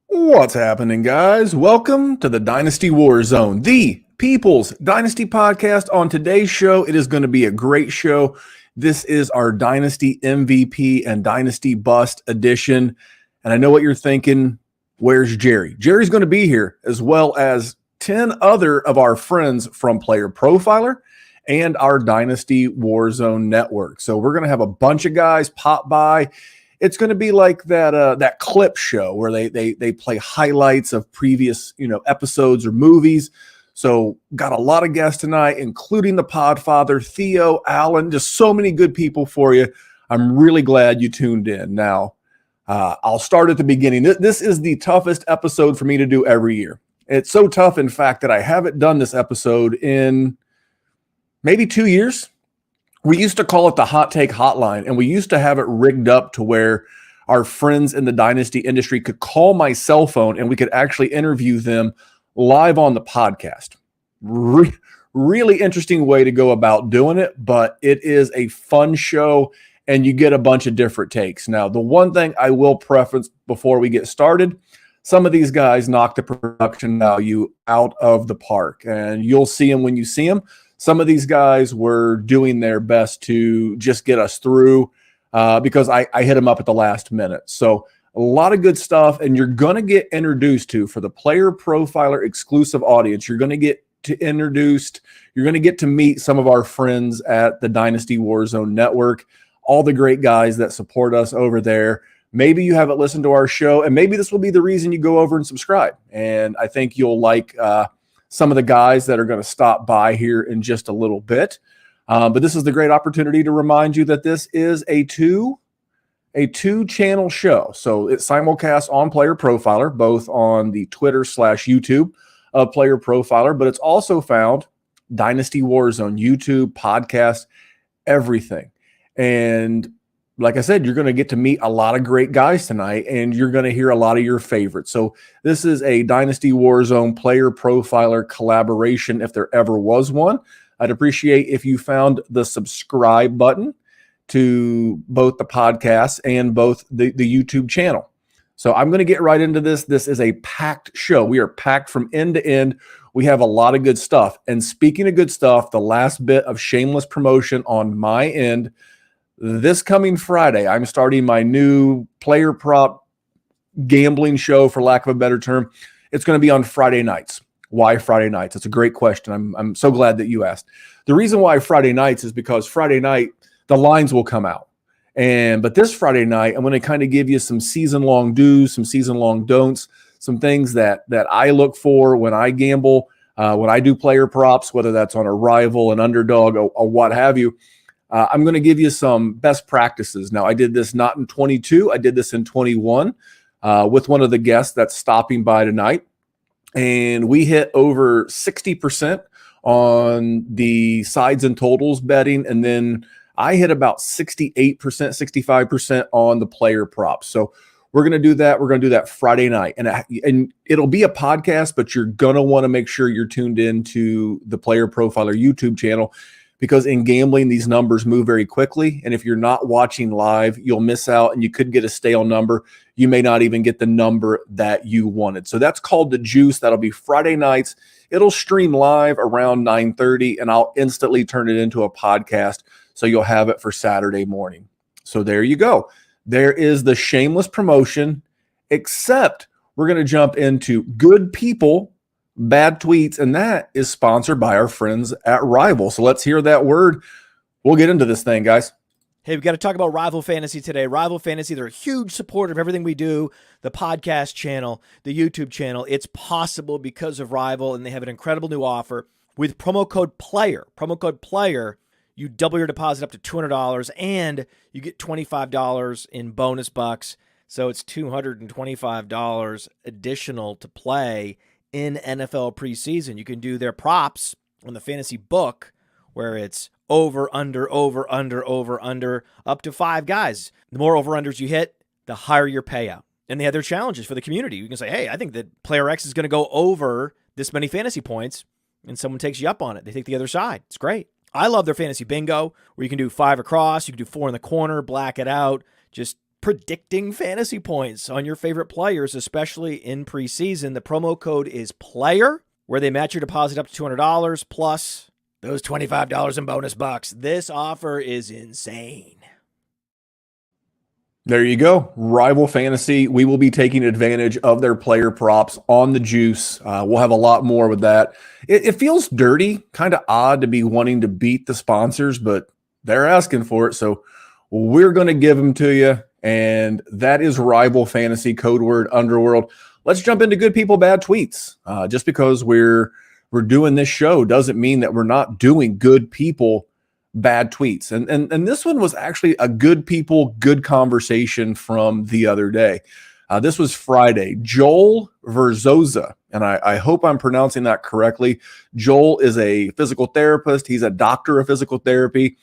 What's happening, guys? Welcome to the Dynasty WarZone, the People's Dynasty podcast. On today's show, it is going to be a great show. This is our Dynasty MVP and Dynasty Bust edition. And I know what you're thinking. Where's Jerry? Jerry's going to be here, as well as 10 other of our friends from Playerprofiler and our Dynasty WarZone Network. So we're going to have a bunch of guys pop by. It's going to be like that clip show where they play highlights of previous episodes or movies. So got a lot of guests tonight, including the Podfather, Theo, Alan, just so many good people for you. I'm really glad you tuned in. Now, I'll start at the beginning. This is the toughest episode for me to do every year. It's so tough, in fact, that I haven't done this episode in maybe 2 years. We used to call it the Hot Take Hotline, and we used to have it rigged up to where our friends in the Dynasty industry could call my cell phone and we could actually interview them live on the podcast. Really interesting way to go about doing it, but it is a fun show and you get a bunch of different takes. Now, the one thing I will preface before we get started, some of these guys knock the production value out of the park, and you'll see them when you see them. Some of these guys were doing their best to just get us through because I hit them up at the last minute. So a lot of good stuff, and you're going to get introduced to, for the Playerprofiler exclusive audience, you're going to get introduced, you're going to get to meet some of our friends at the Dynasty WarZone Network, all the great guys that support us over there. Maybe you haven't listened to our show, and maybe this will be the reason you go over and subscribe. And I think you'll like some of the guys that are going to stop by here in just a little bit. But this is the great opportunity to remind you that this is a two-channel show. So it's simulcast on Playerprofiler, both on the Twitter/YouTube of Playerprofiler, but it's also found Dynasty WarZone, YouTube, podcast, everything. And like I said, you're going to get to meet a lot of great guys tonight, and you're going to hear a lot of your favorites. So this is a Dynasty WarZone Playerprofiler collaboration, if there ever was one. I'd appreciate if you found the subscribe button to both the podcast and both the YouTube channel. So I'm going to get right into this. This is a packed show. We are packed from end to end. We have a lot of good stuff. And speaking of good stuff, the last bit of shameless promotion on my end, this coming Friday, I'm starting my new player prop gambling show, for lack of a better term. It's going to be on Friday nights. Why Friday nights? It's a great question. I'm so glad that you asked. The reason why Friday nights is because Friday night, the lines will come out. But this Friday night, I'm going to kind of give you some season-long do's, some season-long don'ts, some things that I look for when I gamble, when I do player props, whether that's on a rival, an underdog, or what have you. I'm going to give you some best practices. Now, I did this not in 22. I did this in 21 with one of the guests that's stopping by tonight. And we hit over 60% on the sides and totals betting. And then I hit about 68%, 65% on the player props. So we're going to do that. We're going to do that Friday night. And it'll be a podcast, but you're going to want to make sure you're tuned in to the Playerprofiler YouTube channel, because in gambling, these numbers move very quickly. And if you're not watching live, you'll miss out and you could get a stale number. You may not even get the number that you wanted. So that's called the juice. That'll be Friday nights. It'll stream live around 9:30, and I'll instantly turn it into a podcast. So you'll have it for Saturday morning. So there you go. There is the shameless promotion, except we're going to jump into good people, bad tweets, and that is sponsored by our friends at Rival. So let's hear that word. We'll get into this thing, guys. Hey, we've got to talk about Rival Fantasy today. Rival Fantasy, they're a huge supporter of everything we do, the podcast channel, the YouTube channel. It's possible because of Rival, and they have an incredible new offer with promo code PLAYER. Promo code PLAYER, you double your deposit up to $200, and you get $25 in bonus bucks. So it's $225 additional to play in NFL preseason. You can do their props on the fantasy book where it's over, under, up to 5 guys. The more over-unders you hit, the higher your payout. And they have their challenges for the community. You can say, hey, I think that player X is going to go over this many fantasy points, and someone takes you up on it. They take the other side. It's great. I love their fantasy bingo, where you can do 5 across, you can do 4 in the corner, black it out, just predicting fantasy points on your favorite players, especially in preseason. The promo code is PLAYER, where they match your deposit up to $200 plus those $25 in bonus bucks. This offer is insane. There you go. Rival Fantasy. We will be taking advantage of their player props on the juice. We'll have a lot more with that. It feels dirty, kind of odd to be wanting to beat the sponsors, but they're asking for it. So we're going to give them to you. And that is Rival Fantasy, code word Underworld. Let's jump into good people, bad tweets. Just because we're doing this show doesn't mean that we're not doing good people, bad tweets. And this one was actually a good people, good conversation from the other day. This was Friday. Joel Verzoza, and I hope I'm pronouncing that correctly. Joel is a physical therapist. He's a doctor of physical therapy,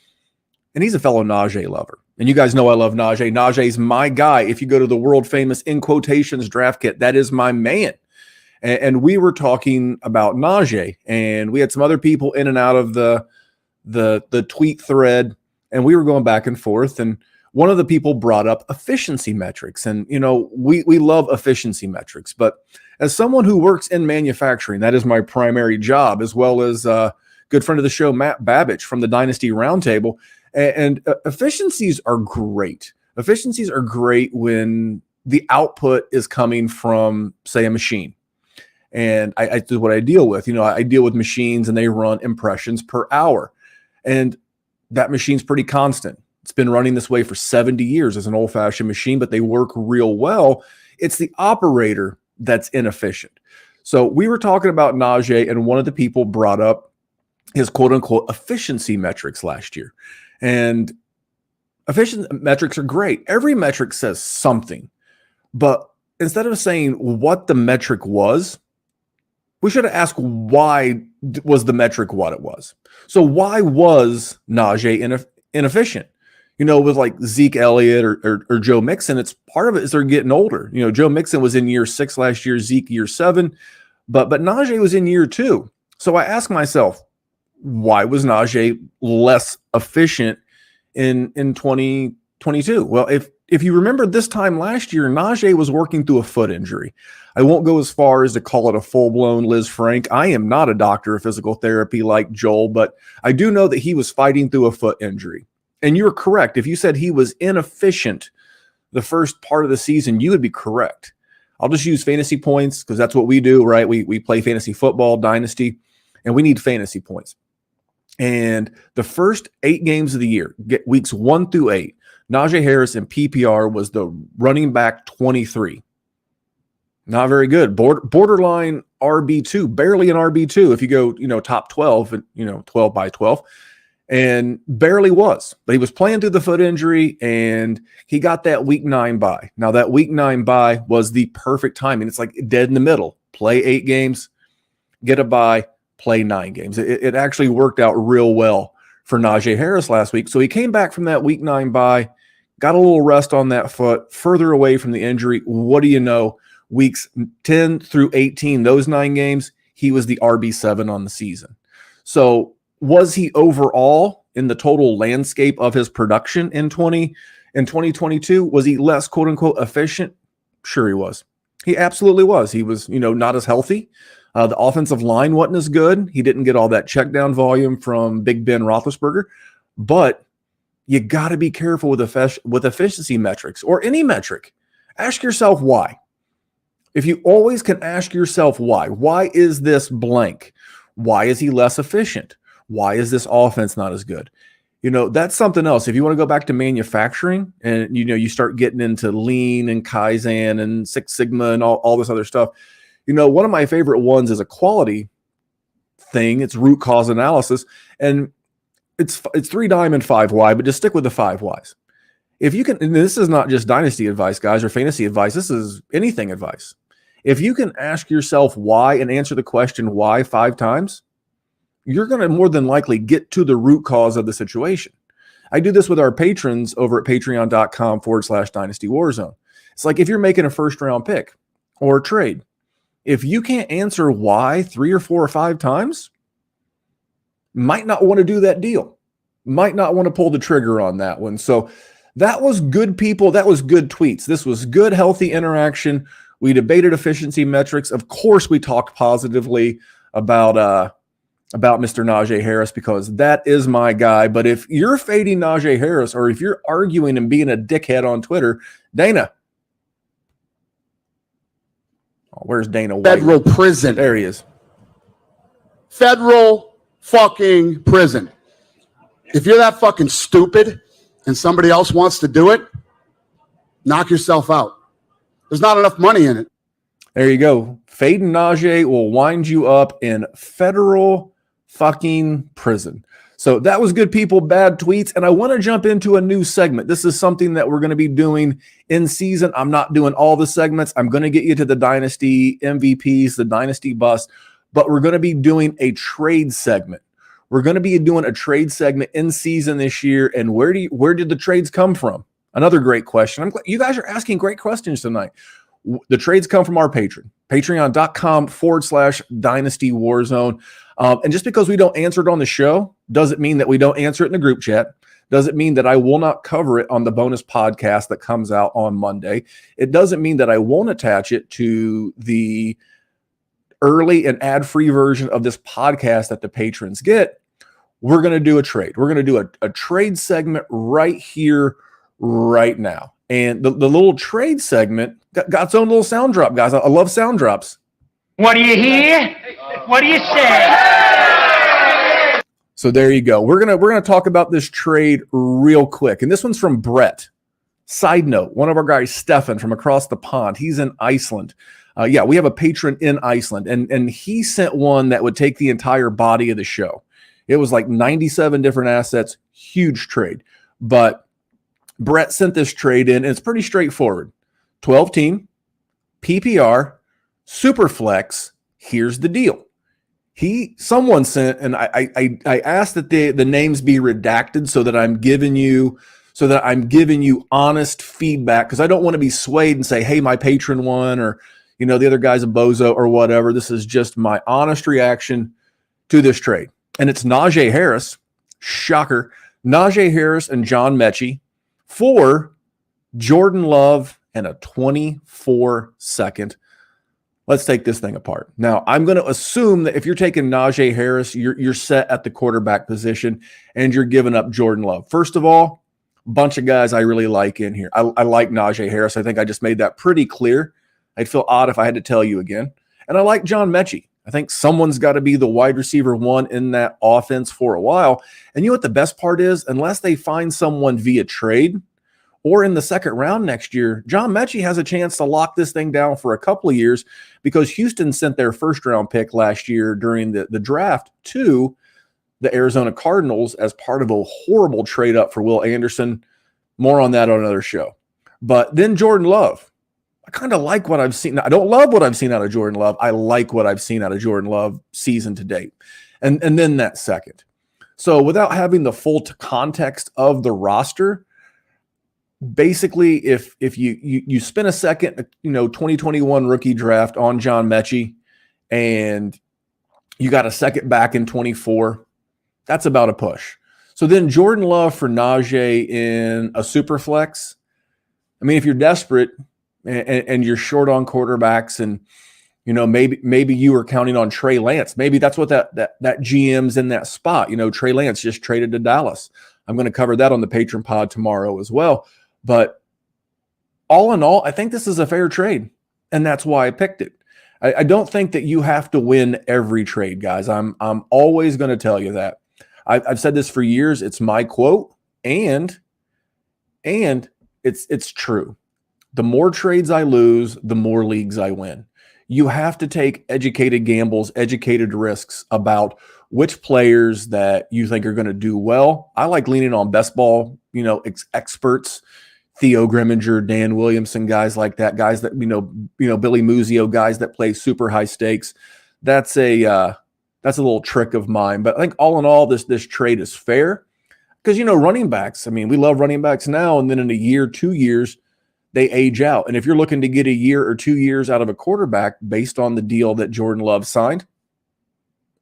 and he's a fellow Najee lover. And you guys know I love Najee. Najee's my guy. If you go to the world famous in quotations draft kit, that is my man. And we were talking about Najee, and we had some other people in and out of the tweet thread, and we were going back and forth, and one of the people brought up efficiency metrics. And we love efficiency metrics, but as someone who works in manufacturing, that is my primary job, as well as a good friend of the show, Matt Babbage from the Dynasty Roundtable. And efficiencies are great. Efficiencies are great when the output is coming from, say, a machine. And I do what I deal with. I deal with machines, and they run impressions per hour. And that machine's pretty constant. It's been running this way for 70 years as an old-fashioned machine, but they work real well. It's the operator that's inefficient. So we were talking about Najee, and one of the people brought up his quote-unquote efficiency metrics last year. And efficiency metrics are great. Every metric says something. But instead of saying what the metric was, we should have asked why was the metric what it was. So why was Najee inefficient? With like Zeke Elliott or Joe Mixon, it's part of it is they're getting older. Joe Mixon was in year 6 last year, Zeke year 7, but Najee was in year 2. So I asked myself, why was Najee less efficient in 2022? Well, if you remember this time last year, Najee was working through a foot injury. I won't go as far as to call it a full-blown Liz Frank. I am not a doctor of physical therapy like Joel, but I do know that he was fighting through a foot injury. And you're correct. If you said he was inefficient the first part of the season, you would be correct. I'll just use fantasy points because that's what we do, right? We play fantasy football, Dynasty, and we need fantasy points. And the first 8 games of the year, weeks 1 through 8, Najee Harris in PPR was the running back 23. Not very good. Borderline RB2, barely an RB2 if you go, top 12, 12 by 12, and barely was. But he was playing through the foot injury, and he got that week 9 bye. Now, that week 9 bye was the perfect timing. It's like dead in the middle. Play 8 games, get a bye, play 9 games. It actually worked out real well for Najee Harris last week. So he came back from that week 9 bye, got a little rest on that foot, further away from the injury. What do you know? Weeks 10 through 18, those 9 games, he was the RB7 on the season. So was he overall in the total landscape of his production in 2022? Was he less quote unquote efficient? Sure he was. He absolutely was. He was, not as healthy. The offensive line wasn't as good. He didn't get all that check down volume from Big Ben Roethlisberger, but you got to be careful with efficiency metrics or any metric. Ask yourself why. If you always can ask yourself why is this blank? Why is he less efficient? Why is this offense not as good? That's something else. If you want to go back to manufacturing and, you start getting into lean and Kaizen and Six Sigma and all this other stuff, one of my favorite ones is a quality thing. It's root cause analysis. And it's 3 diamond 5 why, but just stick with the 5 whys. If you can, and this is not just dynasty advice, guys, or fantasy advice. This is anything advice. If you can ask yourself why and answer the question why 5 times, you're going to more than likely get to the root cause of the situation. I do this with our patrons over at patreon.com/Dynasty WarZone. It's like if you're making a first round pick or a trade, If you can't answer why 3 or 4 or 5 times, might not want to do that deal. Might not want to pull the trigger on that one. So that was good, people. That was good tweets. This was good, healthy interaction. We debated efficiency metrics. Of course, we talked positively about Mr. Najee Harris, because that is my guy. But if you're fading Najee Harris, or if you're arguing and being a dickhead on Twitter, Dana. Oh, where's Dana White? Federal prison. There he is. Federal fucking prison. If you're that fucking stupid and somebody else wants to do it, knock yourself out. There's not enough money in it. There you go. Fading Najee will wind you up in federal fucking prison. So that was good, people, bad tweets. And I want to jump into a new segment. This is something that we're going to be doing in season. I'm not doing all the segments. I'm going to get you to the Dynasty MVPs, the Dynasty bust, but we're going to be doing a trade segment. We're going to be doing a trade segment in season this year. And where did the trades come from? Another great question. I'm glad you guys are asking great questions tonight. The trades come from our Patreon, patreon.com/Dynasty WarZone. And just because we don't answer it on the show doesn't mean that we don't answer it in the group chat. Doesn't mean that I will not cover it on the bonus podcast that comes out on Monday. It doesn't mean that I won't attach it to the early and ad-free version of this podcast that the patrons get. We're going to do a trade. We're going to do a trade segment right here, right now. And the little trade segment got its own little sound drop, guys. I love sound drops. What do you hear? What do you say? So there you go. We're gonna talk about this trade real quick. And this one's from Brett. Side note, one of our guys, Stefan, from across the pond, he's in Iceland. Yeah, we have a patron in Iceland, and he sent one that would take the entire body of the show. It was like 97 different assets, huge trade. But Brett sent this trade in, and it's pretty straightforward. 12-team, PPR, Superflex. Here's the deal. Someone sent, and I asked that the names be redacted so that I'm giving you honest feedback, because I don't want to be swayed and say, hey, my patron won, or the other guy's a bozo or whatever. This is just my honest reaction to this trade. And it's Najee Harris, shocker, Najee Harris and John Mechie for Jordan Love and a 24-second. Let's take this thing apart. Now, I'm going to assume that if you're taking Najee Harris, you're set at the quarterback position and you're giving up Jordan Love. First of all, a bunch of guys I really like in here. I like Najee Harris. I think I just made that pretty clear. I'd feel odd if I had to tell you again. And I like John Mechie. I think someone's got to be the wide receiver one in that offense for a while. And you know what the best part is? Unless they find someone via trade or in the second round next year, John Mechie has a chance to lock this thing down for a couple of years, because Houston sent their first-round pick last year during the draft to the Arizona Cardinals as part of a horrible trade-up for Will Anderson. More on that on another show. But then Jordan Love. I kind of like what I've seen. I don't love what I've seen out of Jordan Love. I like what I've seen out of Jordan Love season to date. And then that second. So without having the full context of the roster, basically if you spend a second, 2021 rookie draft on John Mechie and you got a second back in 24, that's about a push. So then Jordan Love for Najee in a super flex. I mean, if you're desperate and you're short on quarterbacks, and maybe you were counting on Trey Lance. Maybe that's what that GM's in that spot. Trey Lance just traded to Dallas. I'm going to cover that on the Patreon pod tomorrow as well. But all in all, I think this is a fair trade, and that's why I picked it. I don't think that you have to win every trade, guys. I'm always going to tell you that. I've said this for years. It's my quote, and it's true. The more trades I lose, the more leagues I win. You have to take educated gambles, educated risks about which players that you think are going to do well. I like leaning on best ball, experts, Theo Grimminger, Dan Williamson, guys like that, guys that, Billy Muzio, guys that play super high stakes. That's a little trick of mine. But I think all in all, this trade is fair because, running backs, we love running backs now. And then in a year, 2 years, they age out. And if you're looking to get a year or 2 years out of a quarterback based on the deal that Jordan Love signed,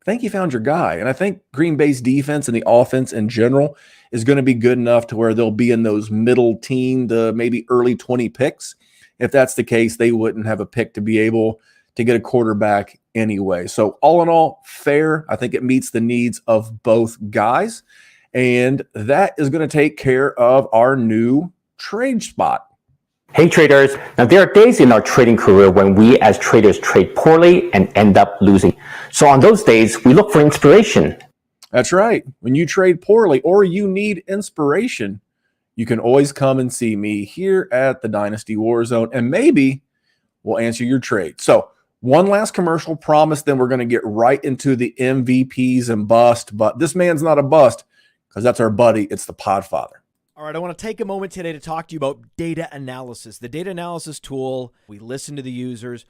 I think you found your guy. And I think Green Bay's defense and the offense in general is going to be good enough to where they'll be in those middle teen to maybe early 20 picks. If that's the case, they wouldn't have a pick to be able to get a quarterback anyway. So all in all, fair. I think it meets the needs of both guys. And that is going to take care of our new trade spot. Hey traders, now there are days in our trading career when we as traders trade poorly and end up losing. So on those days, we look for inspiration. That's right. When you trade poorly or you need inspiration, you can always come and see me here at the Dynasty Warzone, and maybe we'll answer your trade. So one last commercial promise, then we're going to get right into the MVPs and bust. But this man's not a bust because that's our buddy. It's the Podfather. All right, I want to take a moment today to talk to you about data analysis. The data analysis tool, we listen to the users.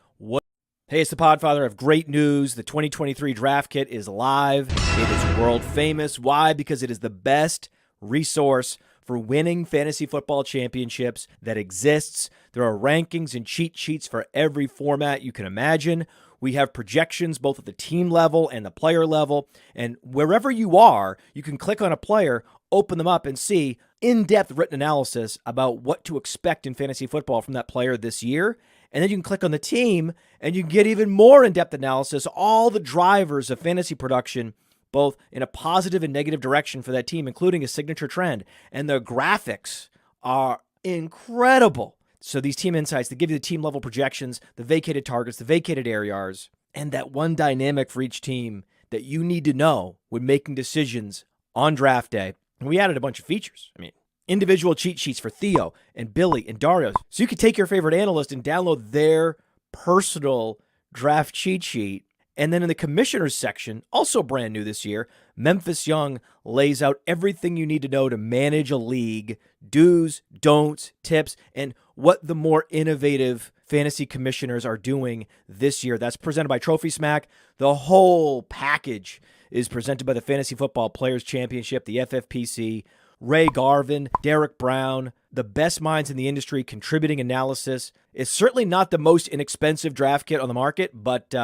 Hey, it's the Podfather. I have great news. The 2023 Draft Kit is live. It is world famous. Why? Because it is the best resource for winning fantasy football championships that exists. There are rankings and cheat sheets for every format you can imagine. We have projections both at the team level and the player level. And wherever you are, you can click on a player, open them up, and see in-depth written analysis about what to expect in fantasy football from that player this year. And then you can click on the team, and you can get even more in-depth analysis, all the drivers of fantasy production, both in a positive and negative direction for that team, including a signature trend. And the graphics are incredible. So these team insights, they give you the team level projections, the vacated targets, the vacated areas, and that one dynamic for each team that you need to know when making decisions on draft day. And we added a bunch of features. I mean, individual cheat sheets for Theo and Billy and Dario. So you could take your favorite analyst and download their personal draft cheat sheet. And then in the commissioners section, also brand new this year, Memphis Young lays out everything you need to know to manage a league, do's, don'ts, tips, and what the more innovative fantasy commissioners are doing this year. That's presented by Trophy Smack. The whole package is presented by the Fantasy Football Players Championship, the FFPC, Ray Garvin, Derek Brown, the best minds in the industry contributing analysis. It's certainly not the most inexpensive draft kit on the market, but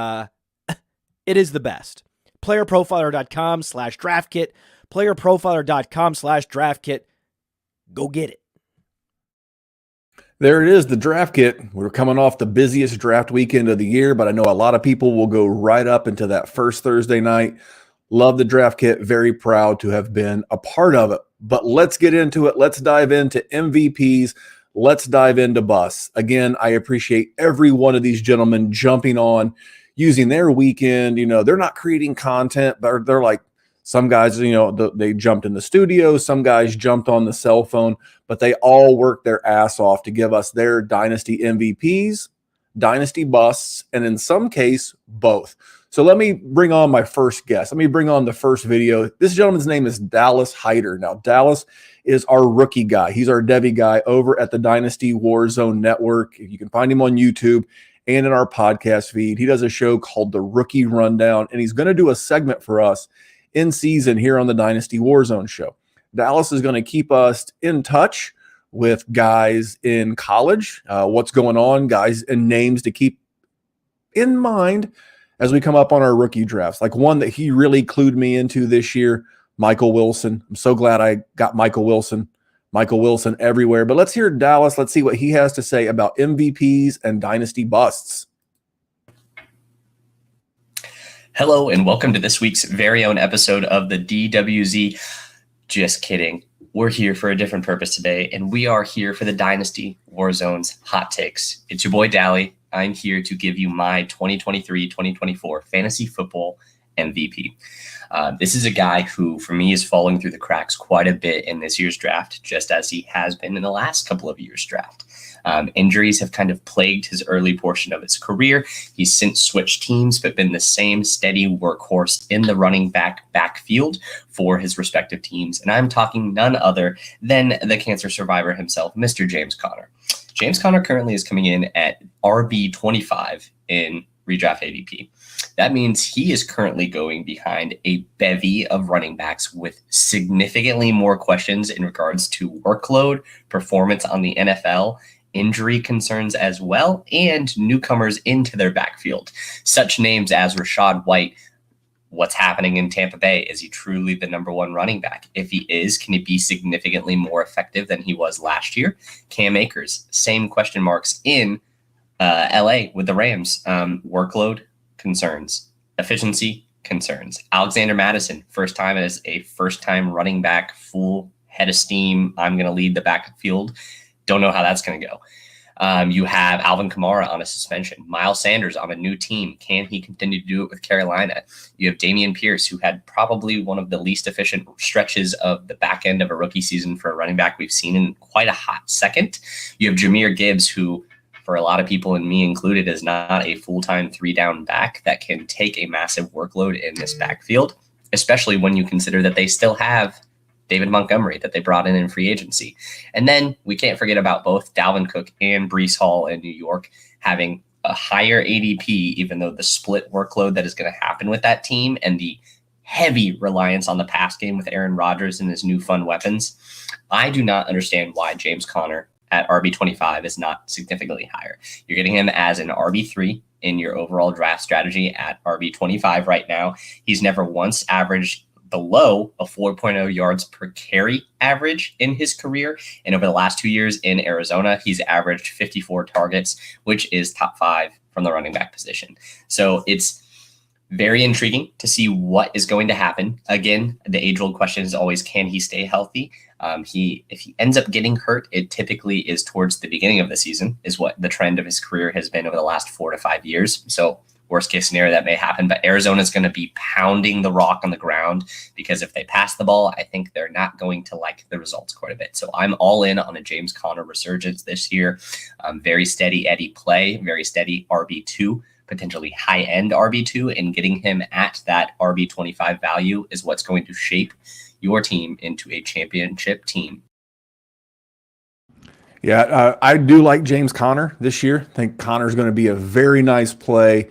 it is the best. Playerprofiler.com/draft kit. Playerprofiler.com/draft kit. Go get it. There it is, the draft kit. We're coming off the busiest draft weekend of the year, but I know a lot of people will go right up into that first Thursday night. Love the draft kit. Very proud to have been a part of it. But let's get into it. Let's dive into MVPs. Let's dive into busts. Again, I appreciate every one of these gentlemen jumping on, using their weekend. You know, they're not creating content, but they're like, some guys, you know, they jumped in the studio. Some guys jumped on the cell phone, but they all worked their ass off to give us their dynasty MVPs, dynasty busts, and in some case, both. So let me bring on my first guest. Let me bring on the first video. This gentleman's name is Dallas Hyder. Now, Dallas is our rookie guy. He's our Devy guy over at the Dynasty WarZone Network. You can find him on YouTube and in our podcast feed. He does a show called The Rookie Rundown, and he's going to do a segment for us in season here on the Dynasty Warzone show. Dallas is going to keep us in touch with guys in college, what's going on, guys and names to keep in mind as we come up on our rookie drafts. Like one that he really clued me into this year, Michael Wilson. I'm so glad I got Michael Wilson everywhere. But let's hear Dallas. Let's see what he has to say about MVPs and dynasty busts. Hello, and welcome to this week's very own episode of the DWZ. Just kidding. We're here for a different purpose today, and we are here for the Dynasty Warzone's Hot Takes. It's your boy, Dally. I'm here to give you my 2023-2024 fantasy football MVP. This is a guy who, for me, is falling through the cracks quite a bit in this year's draft, just as he has been in the last couple of years' draft. Injuries have kind of plagued his early portion of his career. He's since switched teams, but been the same steady workhorse in the running backfield for his respective teams. And I'm talking none other than the cancer survivor himself, Mr. James Conner. James Conner currently is coming in at RB25 in redraft ADP. That means he is currently going behind a bevy of running backs with significantly more questions in regards to workload, performance on the NFL, injury concerns as well, and newcomers into their backfield. Such names as Rachaad White. What's happening in Tampa Bay? Is he truly the number one running back? If he is, can he be significantly more effective than he was last year? Cam Akers, same question marks in LA with the Rams. Workload concerns, efficiency concerns. Alexander Madison, first time as a first-time running back, full head of steam. I'm going to lead the backfield. Don't know how that's going to go. You have Alvin Kamara on a suspension. Miles Sanders on a new team. Can he continue to do it with Carolina? You have Dameon Pierce, who had probably one of the least efficient stretches of the back end of a rookie season for a running back we've seen in quite a hot second. You have Jahmyr Gibbs, who, for a lot of people, and me included, is not a full-time 3-down back that can take a massive workload in this backfield, especially when you consider that they still have David Montgomery that they brought in free agency. And then we can't forget about both Dalvin Cook and Breece Hall in New York having a higher ADP, even though the split workload that is going to happen with that team and the heavy reliance on the pass game with Aaron Rodgers and his new fun weapons. I do not understand why James Conner at RB25 is not significantly higher. You're getting him as an RB3 in your overall draft strategy at RB25 right now. He's never once averaged below a 4.0 yards per carry average in his career. And over the last 2 years in Arizona, he's averaged 54 targets, which is top 5 from the running back position. So it's very intriguing to see what is going to happen. Again, the age-old question is always, can he stay healthy? If he ends up getting hurt, it typically is towards the beginning of the season, is what the trend of his career has been over the last 4 to 5 years. So worst case scenario, that may happen, but Arizona is going to be pounding the rock on the ground, because if they pass the ball, I think they're not going to like the results quite a bit. So I'm all in on a James Conner resurgence this year. Very steady Eddie play, very steady RB2, potentially high-end RB2, and getting him at that RB25 value is what's going to shape your team into a championship team. Yeah, I do like James Conner this year. I think Conner's going to be a very nice play.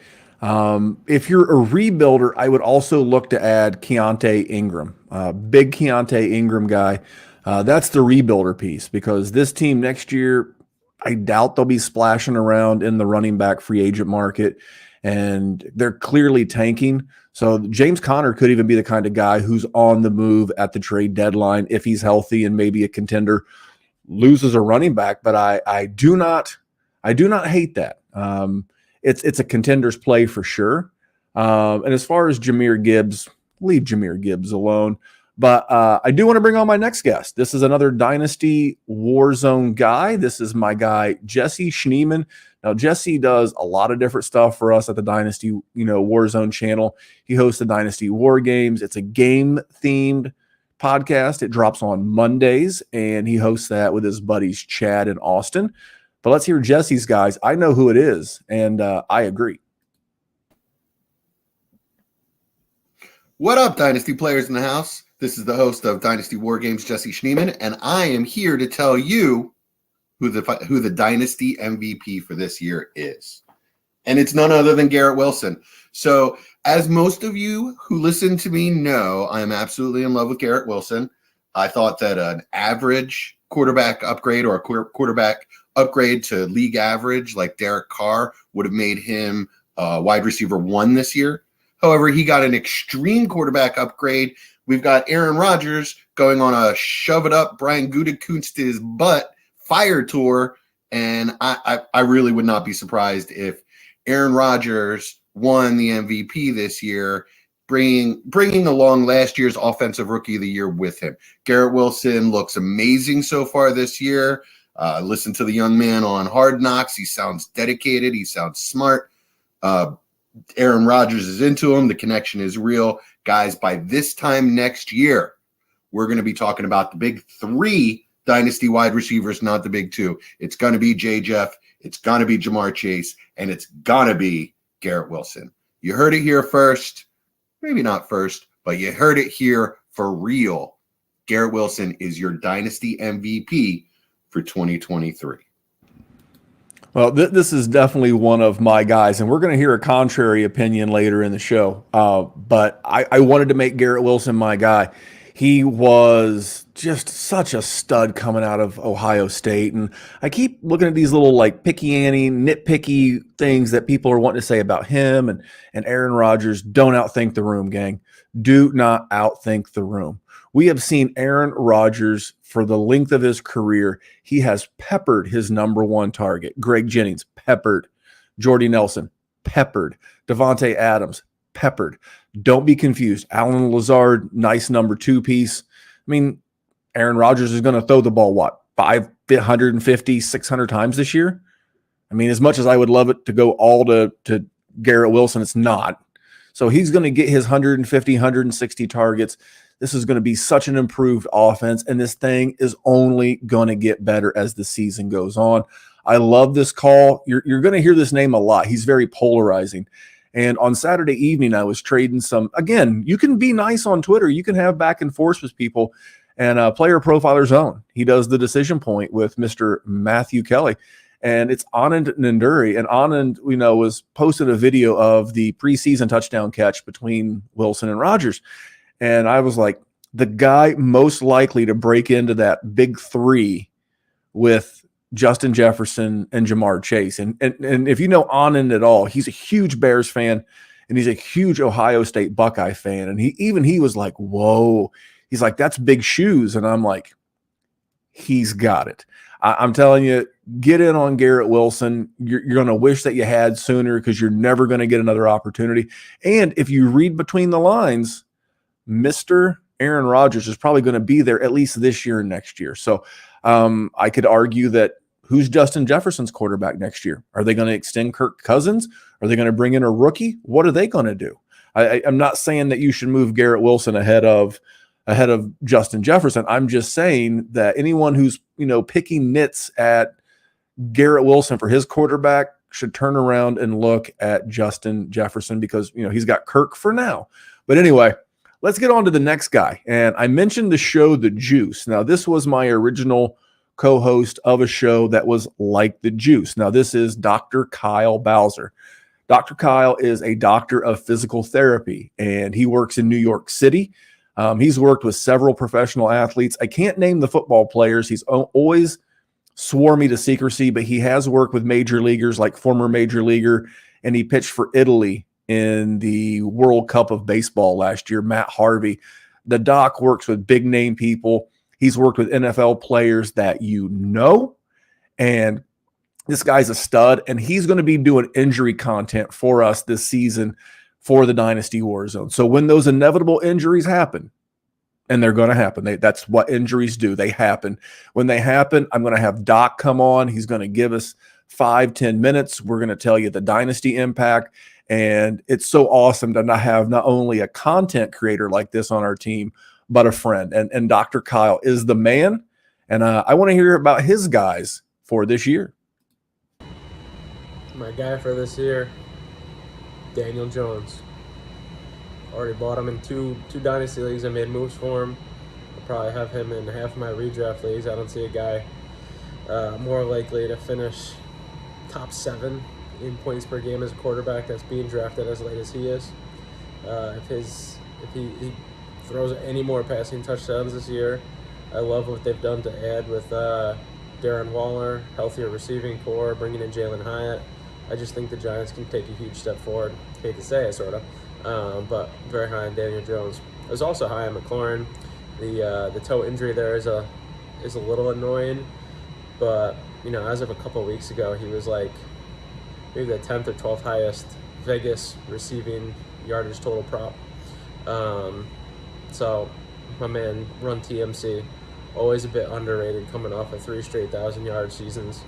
If you're a rebuilder, I would also look to add Keontae Ingram, big Keontae Ingram guy. That's the rebuilder piece, because this team next year, I doubt they'll be splashing around in the running back free agent market, and they're clearly tanking. So James Conner could even be the kind of guy who's on the move at the trade deadline if he's healthy and maybe a contender loses a running back. But I do not hate that. It's a contender's play for sure. And as far as Jahmyr Gibbs, leave Jahmyr Gibbs alone. But I do want to bring on my next guest. This is another Dynasty Warzone guy. This is my guy, Jesse Schneeman. Now, Jesse does a lot of different stuff for us at the Dynasty, Warzone channel. He hosts the Dynasty War Games. It's a game-themed podcast. It drops on Mondays, and he hosts that with his buddies Chad and Austin. But let's hear Jesse's, guys. I know who it is, and I agree. What up, Dynasty players in the house? This is the host of Dynasty War Games, Jesse Schneeman, and I am here to tell you who the Dynasty MVP for this year is. And it's none other than Garrett Wilson. So, as most of you who listen to me know, I am absolutely in love with Garrett Wilson. I thought that an average quarterback upgrade or a quarterback upgrade to league average like Derek Carr would have made him wide receiver 1 this year. However, he got an extreme quarterback upgrade. We've got Aaron Rodgers going on a shove it up Brian Gutekunst his butt fire tour, and I really would not be surprised if Aaron Rodgers won the MVP this year, bringing along last year's Offensive Rookie of the Year with him. Garrett Wilson looks amazing so far this year. Listen to the young man on Hard Knocks. He sounds dedicated. He sounds smart. Aaron Rodgers is into him. The connection is real. Guys, by this time next year, we're going to be talking about the big 3 Dynasty wide receivers, not the big 2. It's going to be J. Jeff. It's going to be Jamar Chase. And it's going to be Garrett Wilson. You heard it here first. Maybe not first, but you heard it here for real. Garrett Wilson is your Dynasty MVP for 2023. Well, this is definitely one of my guys, and we're going to hear a contrary opinion later in the show. But I wanted to make Garrett Wilson my guy. He was just such a stud coming out of Ohio State. And I keep looking at these little like nitpicky things that people are wanting to say about him and Aaron Rodgers. Don't outthink the room, gang. Do not outthink the room. We have seen Aaron Rodgers for the length of his career. He has peppered his number one target. Greg Jennings, peppered. Jordy Nelson, peppered. Devontae Adams, peppered. Don't be confused. Allen Lazard, nice number two piece. I mean, Aaron Rodgers is going to throw the ball, 550, 600 times this year? I mean, as much as I would love it to go all to Garrett Wilson, it's not. So he's going to get his 150, 160 targets. This is going to be such an improved offense, and this thing is only going to get better as the season goes on. I love this call. You're going to hear this name a lot. He's very polarizing. And on Saturday evening, I was trading some. Again, you can be nice on Twitter. You can have back and forth with people. And Player Profiler Zone, he does the decision point with Mr. Matthew Kelly. And it's Anand Nanduri. And Anand, was posted a video of the preseason touchdown catch between Wilson and Rodgers. And I was like, the guy most likely to break into that big three with Justin Jefferson and Jamar Chase. And if you know Anand at all, he's a huge Bears fan and he's a huge Ohio State Buckeye fan. And he was like, whoa, he's like, that's big shoes. And I'm like, he's got it. I'm telling you, get in on Garrett Wilson. You're going to wish that you had sooner because you're never going to get another opportunity. And if you read between the lines, Mr. Aaron Rodgers is probably going to be there at least this year and next year. So I could argue that who's Justin Jefferson's quarterback next year? Are they going to extend Kirk Cousins? Are they going to bring in a rookie? What are they going to do? I'm not saying that you should move Garrett Wilson ahead of Justin Jefferson. I'm just saying that anyone who's picking nits at Garrett Wilson for his quarterback should turn around and look at Justin Jefferson because he's got Kirk for now. But anyway, let's get on to the next guy. And I mentioned the show The Juice. Now, this was my original co-host of a show that was like The Juice. Now, this is Dr. Kyle Bowser. Dr. Kyle is a doctor of physical therapy, and he works in New York City. He's worked with several professional athletes. I can't name the football players. He's always swore me to secrecy, but he has worked with major leaguers like former major leaguer, and he pitched for Italy in the World Cup of Baseball last year, Matt Harvey. The doc works with big name people. He's worked with NFL players that and this guy's a stud, and he's going to be doing injury content for us this season for the Dynasty Warzone. So when those inevitable injuries happen, and they're going to happen, that's what injuries do. They happen. When they happen, I'm going to have Doc come on. He's going to give us 5-10 minutes. We're going to tell you the Dynasty impact. And it's so awesome to not have not only a content creator like this on our team, but a friend. And Dr. Kyle is the man. And I want to hear about his guys for this year. My guy for this year, Daniel Jones. Already bought him in two Dynasty leagues. I made moves for him. I'll probably have him in half of my redraft leagues. I don't see a guy more likely to finish top 7 in points per game as a quarterback that's being drafted as late as he is. If he throws any more passing touchdowns this year, I love what they've done to add with Darren Waller, healthier receiving core, bringing in Jalen Hyatt. I just think the Giants can take a huge step forward. Hate to say it, sort of, but very high on Daniel Jones. I was also high on McLaurin. The toe injury there is a little annoying, but as of a couple of weeks ago, he was like maybe the 10th or 12th highest Vegas receiving yardage total prop. So my man, Run TMC, always a bit underrated coming off of 3 straight 1,000-yard seasons.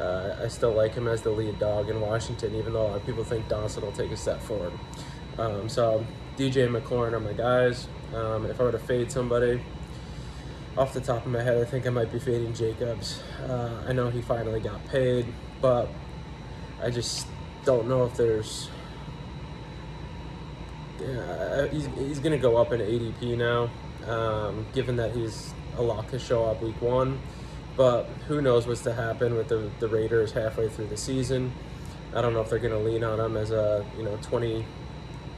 I still like him as the lead dog in Washington, even though a lot of people think Donaldson will take a step forward. So DJ and McLaurin are my guys. If I were to fade somebody, off the top of my head, I think I might be fading Jacobs. I know he finally got paid, but I just don't know if there's... he's going to go up in ADP now, given that he's a lock to show up week 1. But who knows what's to happen with the Raiders halfway through the season. I don't know if they're going to lean on him as a 20,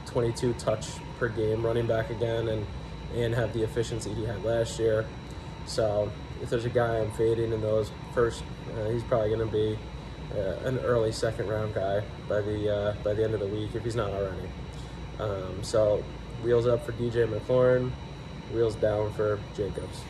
22 touch per game running back again, and and have the efficiency he had last year. So if there's a guy I'm fading in those first, he's probably going to be an early second round guy by the end of the week if he's not already. So wheels up for DJ McLaurin, wheels down for Jacobs.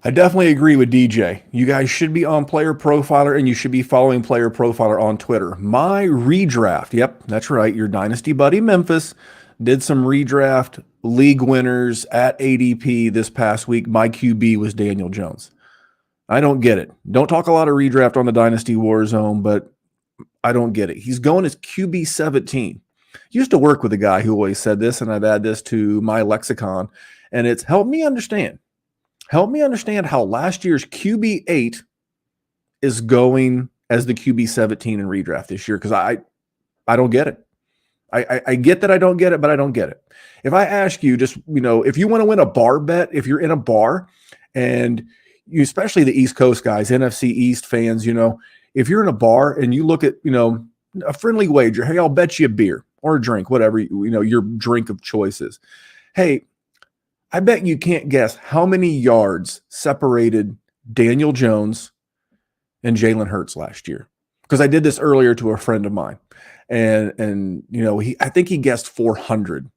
I definitely agree with DJ. You guys should be on Player Profiler, and you should be following Player Profiler on Twitter. My redraft, yep, that's right, your Dynasty buddy Memphis did some redraft league winners at ADP this past week. My QB was Daniel Jones. I don't get it. Don't talk a lot of redraft on the Dynasty Warzone, but I don't get it. He's going as QB 17. Used to work with a guy who always said this, and I've added this to my lexicon, and it's help me understand. Help me understand how last year's QB 8 is going as the QB 17 in redraft this year, because I don't get it. I get that I don't get it, but I don't get it. If I ask you, just, if you want to win a bar bet, if you're in a bar and you, especially the East Coast guys, NFC East fans, if you're in a bar and you look at, a friendly wager, hey, I'll bet you a beer or a drink, whatever, your drink of choices. Hey, I bet you can't guess how many yards separated Daniel Jones and Jalen Hurts last year. Because I did this earlier to a friend of mine. And I think he guessed 400.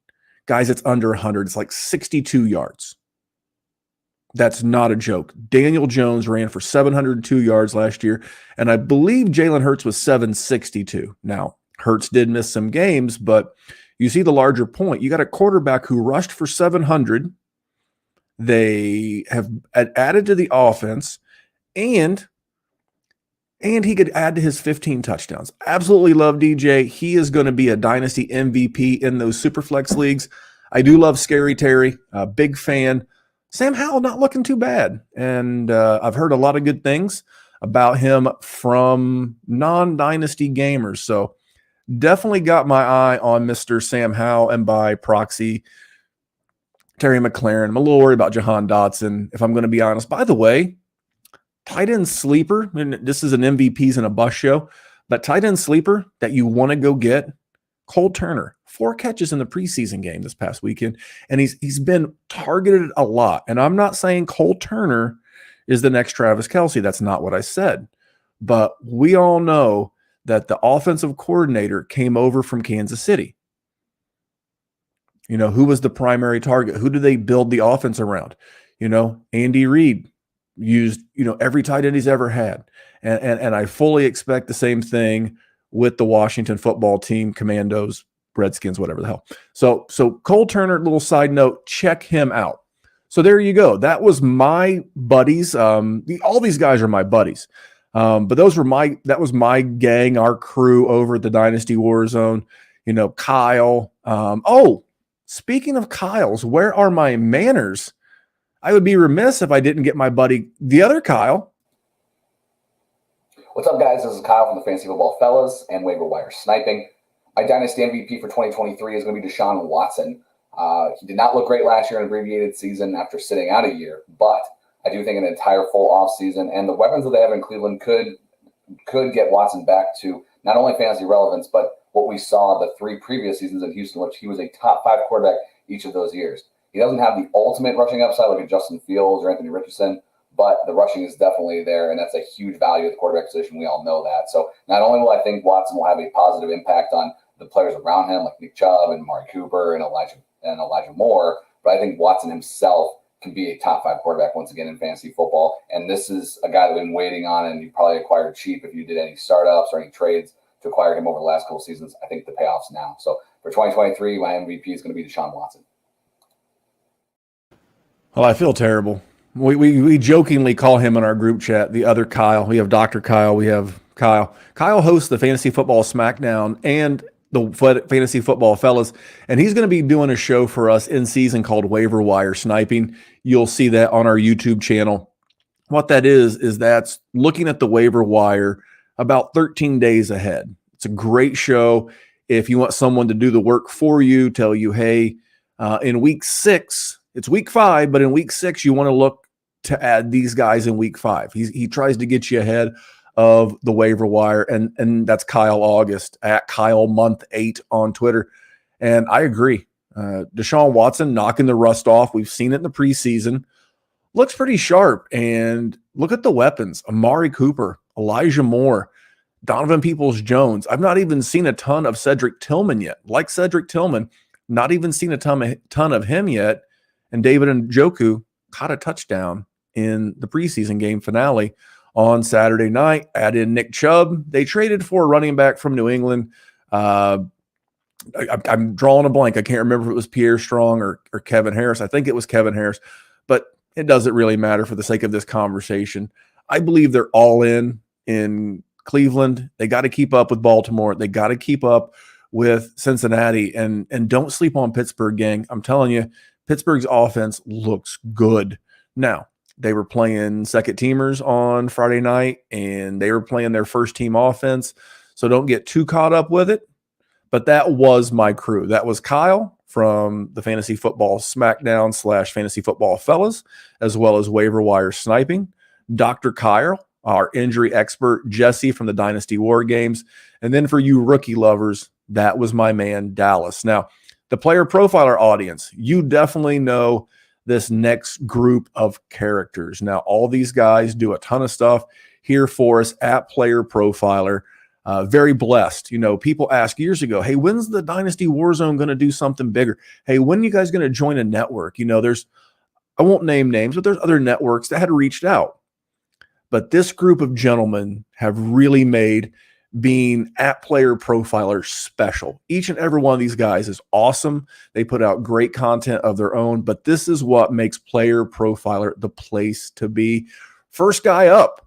Guys, it's under 100. It's like 62 yards. That's not a joke. Daniel Jones ran for 702 yards last year, and I believe Jalen Hurts was 762. Now, Hurts did miss some games, but you see the larger point. You got a quarterback who rushed for 700. They have added to the offense, and he could add to his 15 touchdowns. Absolutely love DJ. He is going to be a Dynasty MVP in those Superflex leagues. I do love Scary Terry. Big fan. Sam Howell not looking too bad. And I've heard a lot of good things about him from non-Dynasty gamers. So definitely got my eye on Mr. Sam Howell, and by proxy, Terry McLaurin. I'm a little worried about Jahan Dotson, if I'm going to be honest. By the way, tight end sleeper, and this is an MVPs and a bust show, but tight end sleeper that you want to go get, Cole Turner. 4 catches in the preseason game this past weekend, and he's been targeted a lot. And I'm not saying Cole Turner is the next Travis Kelce. That's not what I said. But we all know that the offensive coordinator came over from Kansas City. Who was the primary target? Who do they build the offense around? Andy Reid used, every tight end he's ever had. And I fully expect the same thing with the Washington football team, Commandos, Redskins, whatever the hell. So Cole Turner, little side note, check him out. So there you go. That was my buddies. All these guys are my buddies. But that was my gang, our crew over at the Dynasty Warzone. Kyle. Speaking of Kyles, where are my manners? I would be remiss if I didn't get my buddy, the other Kyle. What's up, guys? This is Kyle from the Fantasy Football Fellas and Waiver Wire Sniping. My Dynasty MVP for 2023 is going to be Deshaun Watson. He did not look great last year in an abbreviated season after sitting out a year, but I do think an entire full offseason and the weapons that they have in Cleveland could get Watson back to not only fantasy relevance, but what we saw the 3 previous seasons in Houston, which he was a top 5 quarterback each of those years. He doesn't have the ultimate rushing upside like a Justin Fields or Anthony Richardson, but the rushing is definitely there, and that's a huge value at the quarterback position. We all know that. So not only will I think Watson will have a positive impact on the players around him, like Nick Chubb and Amari Cooper and Elijah Moore, but I think Watson himself can be a top 5 quarterback once again in fantasy football. And this is a guy that we've been waiting on, and you probably acquired cheap if you did any startups or any trades to acquire him over the last couple seasons. I think the payoff's now. So for 2023, my MVP is going to be Deshaun Watson. Well, I feel terrible. We jokingly call him in our group chat the other Kyle. We have Dr. Kyle. We have Kyle. Kyle hosts the Fantasy Football Smackdown and the Fantasy Football Fellas, and he's going to be doing a show for us in season called Waiver Wire Sniping. You'll see that on our YouTube channel. What that is that's looking at the waiver wire about 13 days ahead. It's a great show. If you want someone to do the work for you, tell you, hey, in week 6, it's week 5, but in week 6, you want to look to add these guys in week 5. He tries to get you ahead of the waiver wire, and that's Kyle August at Kyle Month 8 on Twitter. And I agree. Deshaun Watson knocking the rust off. We've seen it in the preseason. Looks pretty sharp. And look at the weapons. Amari Cooper, Elijah Moore, Donovan Peoples-Jones. I've not even seen a ton of Cedric Tillman yet. Like Cedric Tillman, not even seen a ton of him yet. And David Njoku caught a touchdown in the preseason game finale on Saturday night. Add in Nick Chubb. They traded for a running back from New England. I'm drawing a blank. I can't remember if it was Pierre Strong or Kevin Harris. I think it was Kevin Harris, but it doesn't really matter for the sake of this conversation. I believe they're all in Cleveland. They got to keep up with Baltimore. They got to keep up with Cincinnati, and don't sleep on Pittsburgh, gang. I'm telling you, Pittsburgh's offense looks good. Now, they were playing second teamers on Friday night, and they were playing their first team offense. So don't get too caught up with it. But that was my crew. That was Kyle from the Fantasy Football Smackdown / Fantasy Football Fellas, as well as Waiver Wire Sniping. Dr. Kyle, our injury expert, Jesse from the Dynasty War Games. And then for you rookie lovers, that was my man, Dallas. Now, the Player Profiler audience, you definitely know this next group of characters. Now, all these guys do a ton of stuff here for us at Player Profiler. Very blessed. You know, people asked years ago, hey, when's the Dynasty Warzone going to do something bigger? Hey, when are you guys going to join a network? You know, I won't name names, but there's other networks that had reached out. But this group of gentlemen have really made being at Player Profiler special. Each and every one of these guys is awesome. They put out great content of their own, but this is what makes Player Profiler the place to be. First guy up,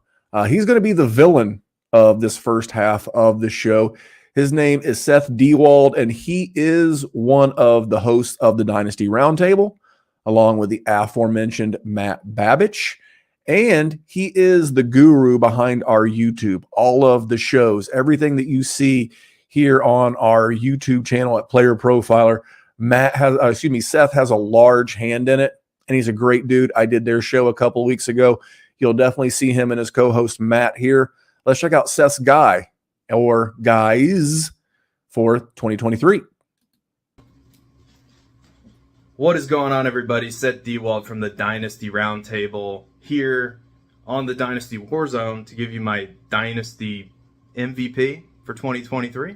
he's going to be the villain of this first half of the show. His name is Seth Dewald, and he is one of the hosts of the Dynasty Roundtable, along with the aforementioned Matt Babich. And he is the guru behind our YouTube, all of the shows, everything that you see here on our YouTube channel at Player Profiler. Seth has a large hand in it, and he's a great dude. I did their show a couple weeks ago. You'll definitely see him and his co-host Matt here. Let's check out Seth's guys for 2023. What is going on, everybody? Seth Dewald from the Dynasty Roundtable here on the Dynasty Warzone to give you my Dynasty MVP for 2023,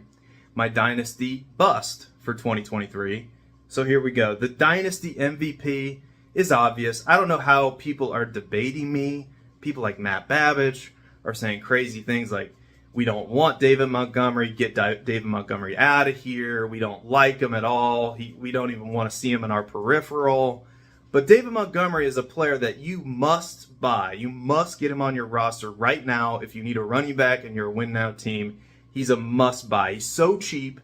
my Dynasty Bust for 2023. So here we go. The Dynasty MVP is obvious. I don't know how people are debating me. People like Matt Babich are saying crazy things like, we don't want David Montgomery, get David Montgomery out of here. We don't like him at all. We don't even want to see him in our peripheral. But David Montgomery is a player that you must buy. You must get him on your roster right now if you need a running back and you're a win-now team. He's a must-buy. He's so cheap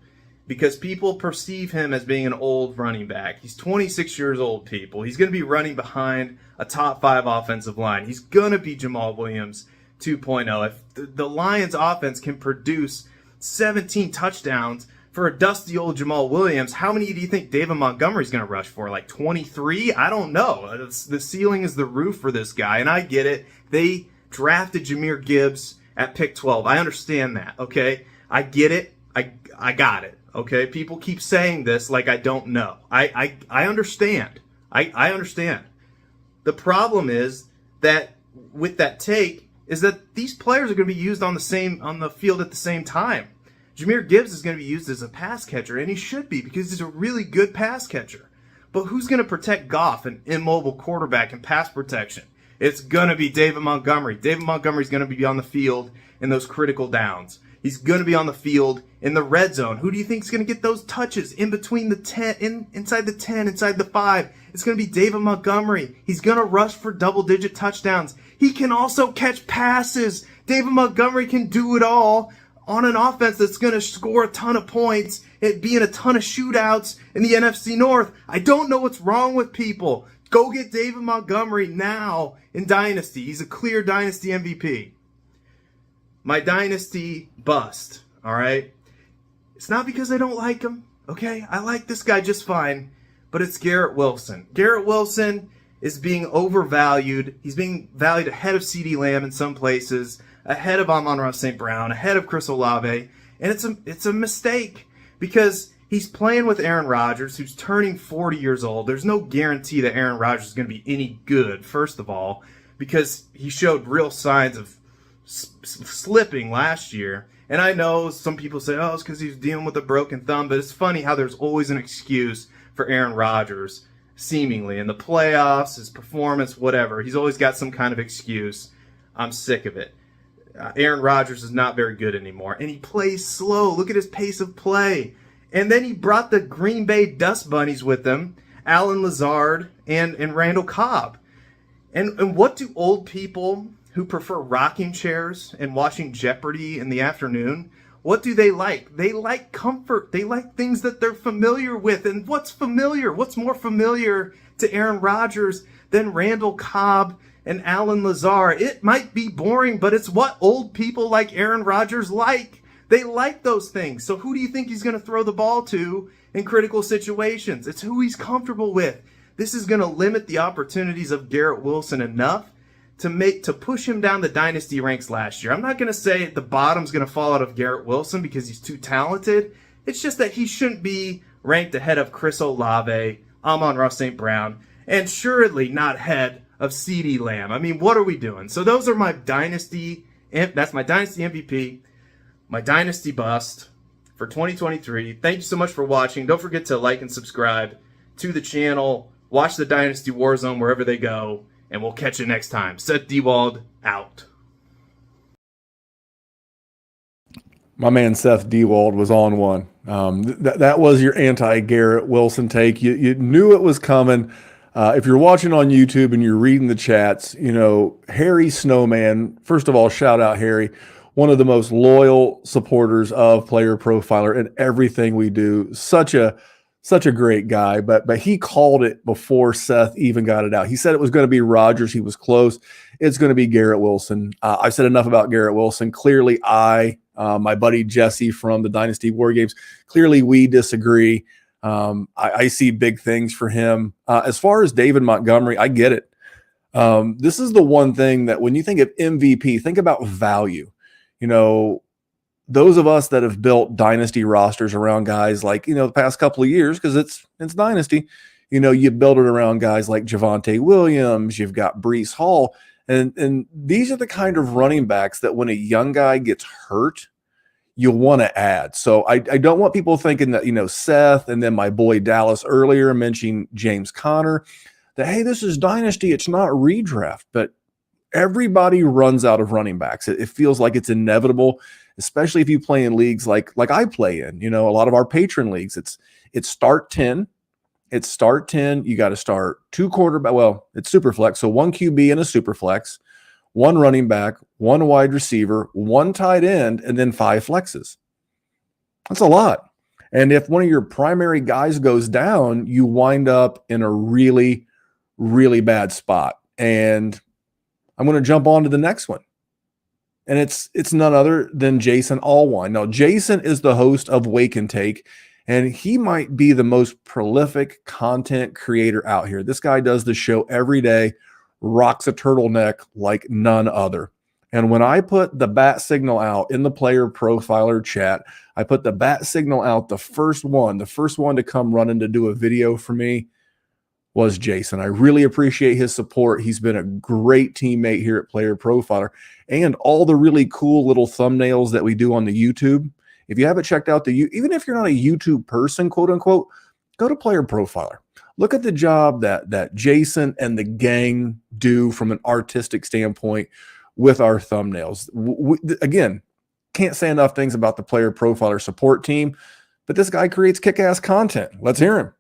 because people perceive him as being an old running back. He's 26 years old, people. He's going to be running behind a top 5 offensive line. He's going to be Jamal Williams 2.0. If the Lions offense can produce 17 touchdowns for a dusty old Jamal Williams, how many do you think David Montgomery's going to rush for? Like 23? I don't know. The ceiling is the roof for this guy, and I get it. They drafted Jahmyr Gibbs at pick 12. I understand that, okay? I get it. I got it, okay? People keep saying this like I don't know. I understand. I understand. The problem is that with that take is that these players are going to be used on the field at the same time. Jahmyr Gibbs is going to be used as a pass catcher, and he should be because he's a really good pass catcher. But who's going to protect Goff, an immobile quarterback, in pass protection? It's going to be David Montgomery. David Montgomery's going to be on the field in those critical downs. He's going to be on the field in the red zone. Who do you think is going to get those touches in between the 10, inside the 10, inside the 5? It's going to be David Montgomery. He's going to rush for double-digit touchdowns. He can also catch passes. David Montgomery can do it all on an offense that's going to score a ton of points, it being a ton of shootouts in the NFC North. I don't know what's wrong with people. Go get David Montgomery now in Dynasty. He's a clear Dynasty MVP. My Dynasty bust, all right? It's not because I don't like him, okay? I like this guy just fine, but it's Garrett Wilson. Garrett Wilson is being overvalued. He's being valued ahead of CeeDee Lamb in some places, ahead of Amon-Ra St. Brown, ahead of Chris Olave, and it's a mistake because He's playing with Aaron Rodgers, who's turning 40 years old. There's no guarantee that Aaron Rodgers is going to be any good, first of all, because he showed real signs of slipping last year. And I know some people say, oh, it's because he's dealing with a broken thumb, but it's funny how there's always an excuse for Aaron Rodgers, seemingly. In the playoffs, his performance, whatever. He's always got some kind of excuse. I'm sick of it. Aaron Rodgers is not very good anymore, and he plays slow. Look at his pace of play. And then he brought the Green Bay Dust Bunnies with him, Allen Lazard and Randall Cobb. And what do old people who prefer rocking chairs and watching Jeopardy in the afternoon, what do they like? They like comfort. They like things that they're familiar with. And what's familiar? What's more familiar to Aaron Rodgers than Randall Cobb and Allen Lazard? It might be boring, but it's what old people like Aaron Rodgers like. They like those things. So who do you think he's going to throw the ball to in critical situations? It's who he's comfortable with. This is going to limit the opportunities of Garrett Wilson enough to push him down the dynasty ranks last year. I'm not going to say the bottom's going to fall out of Garrett Wilson because he's too talented. It's just that he shouldn't be ranked ahead of Chris Olave, Amon-Ra St. Brown, and surely not ahead of CeeDee Lamb. I mean, what are we doing? So those are my dynasty. That's my dynasty MVP, my dynasty bust for 2023. Thank you so much for watching. Don't forget to like and subscribe to the channel. Watch the Dynasty Warzone wherever they go. And we'll catch you next time. Seth Dewald out. My man Seth Dewald was on one. That was your anti-Garrett Wilson take. You knew it was coming. If you're watching on YouTube and you're reading the chats, you know, Harry Snowman, first of all, shout out Harry, one of the most loyal supporters of Player Profiler and everything we do. Such a great guy, but he called it before Seth even got it out. He said it was going to be Rodgers. He was close. It's going to be Garrett Wilson. I've said enough about Garrett Wilson. Clearly, my buddy Jesse from the Dynasty War Games, clearly we disagree. I see big things for him. As far as David Montgomery, I get it. This is the one thing that when you think of MVP, think about value. You know, those of us that have built dynasty rosters around guys like, you know, the past couple of years, because it's dynasty, you know, you build it around guys like Javonte Williams, you've got Breece Hall, and these are the kind of running backs that when a young guy gets hurt, you'll want to add. So I don't want people thinking that, you know, Seth and then my boy Dallas earlier mentioning James Conner, that, hey, this is dynasty, it's not redraft, but everybody runs out of running backs. It feels like it's inevitable, especially if you play in leagues like I play in, you know, a lot of our patron leagues. It's start 10. It's start 10. You got to start 2 quarterback. Well, it's super flex. So 1 QB and a super flex, 1 running back, 1 wide receiver, 1 tight end, and then 5 flexes. That's a lot. And if one of your primary guys goes down, you wind up in a really, really bad spot. And I'm going to jump on to the next one. And it's none other than Jason Allwine. Now, Jason is the host of Wake and Take, and he might be the most prolific content creator out here. This guy does the show every day, rocks a turtleneck like none other. And when I put the bat signal out in the Player Profiler chat, I put the bat signal out, the first one to come running to do a video for me was Jason. I really appreciate his support. He's been a great teammate here at Player Profiler, and all the really cool little thumbnails that we do on the YouTube. If you haven't checked out even if you're not a YouTube person, quote unquote, go to Player Profiler. Look at the job that Jason and the gang do from an artistic standpoint with our thumbnails. Again, can't say enough things about the Player Profiler support team, but this guy creates kick-ass content. Let's hear him.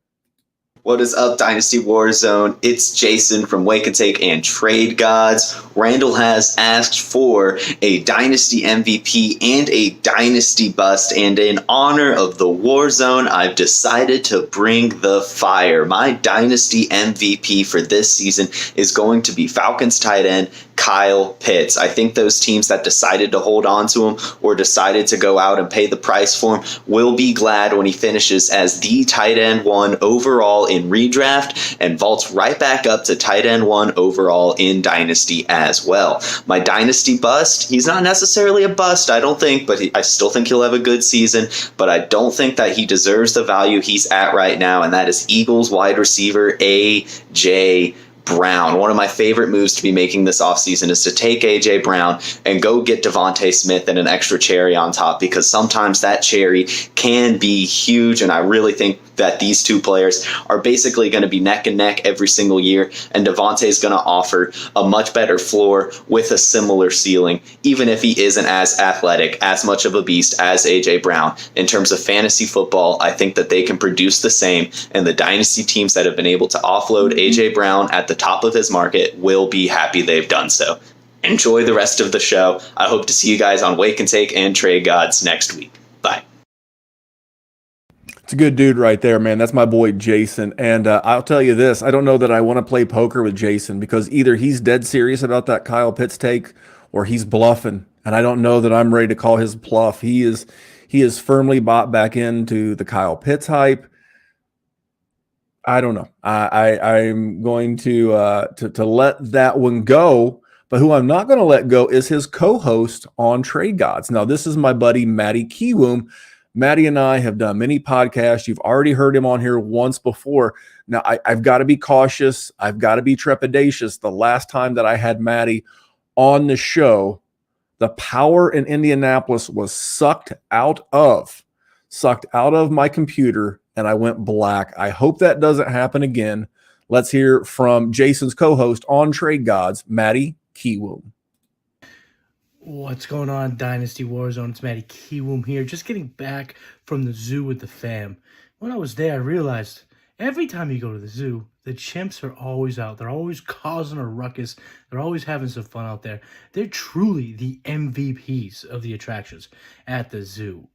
What is up, Dynasty Warzone? It's Jason from Wake and Take and Trade Gods. Randall has asked for a Dynasty MVP and a Dynasty Bust, and in honor of the Warzone, I've decided to bring the fire. My Dynasty MVP for this season is going to be Falcons tight end Kyle Pitts. I think those teams that decided to hold on to him or decided to go out and pay the price for him will be glad when he finishes as the tight end 1 overall in redraft and vaults right back up to tight end 1 overall in Dynasty as well. My dynasty bust, he's not necessarily a bust, I don't think, but I still think he'll have a good season, but I don't think that he deserves the value he's at right now, and that is Eagles wide receiver A.J. Brown. One of my favorite moves to be making this offseason is to take A.J. Brown and go get Devontae Smith and an extra cherry on top, because sometimes that cherry can be huge, and I really think that these two players are basically going to be neck and neck every single year, and Devontae is going to offer a much better floor with a similar ceiling, even if he isn't as athletic, as much of a beast as A.J. Brown. In terms of fantasy football, I think that they can produce the same, and the dynasty teams that have been able to offload A.J. Brown at the top of his market will be happy they've done so. Enjoy the rest of the show. I hope to see you guys on Wake and Take and Trade Gods next week. Bye. It's a good dude right there, man. That's my boy Jason. And I'll tell you this, I don't know that I want to play poker with Jason, because either he's dead serious about that Kyle Pitts take or he's bluffing. And I don't know that I'm ready to call his bluff. He is firmly bought back into the Kyle Pitts hype. I don't know. I'm going to let that one go. But who I'm not going to let go is his co-host on Trade Gods. Now, this is my buddy Matty Kiwoom. Matty and I have done many podcasts. You've already heard him on here once before. Now, I've got to be cautious. I've got to be trepidatious. The last time that I had Matty on the show, the power in Indianapolis was sucked out of my computer, and I went black. I hope that doesn't happen again. Let's hear from Jason's co-host on Trade Gods, Matty Kiwoom. What's going on, Dynasty Warzone? It's Matty Kiwoom here, just getting back from the zoo with the fam. When I was there, I realized every time you go to the zoo, the chimps are always out. They're always causing a ruckus. They're always having some fun out there. They're truly the MVPs of the attractions at the zoo.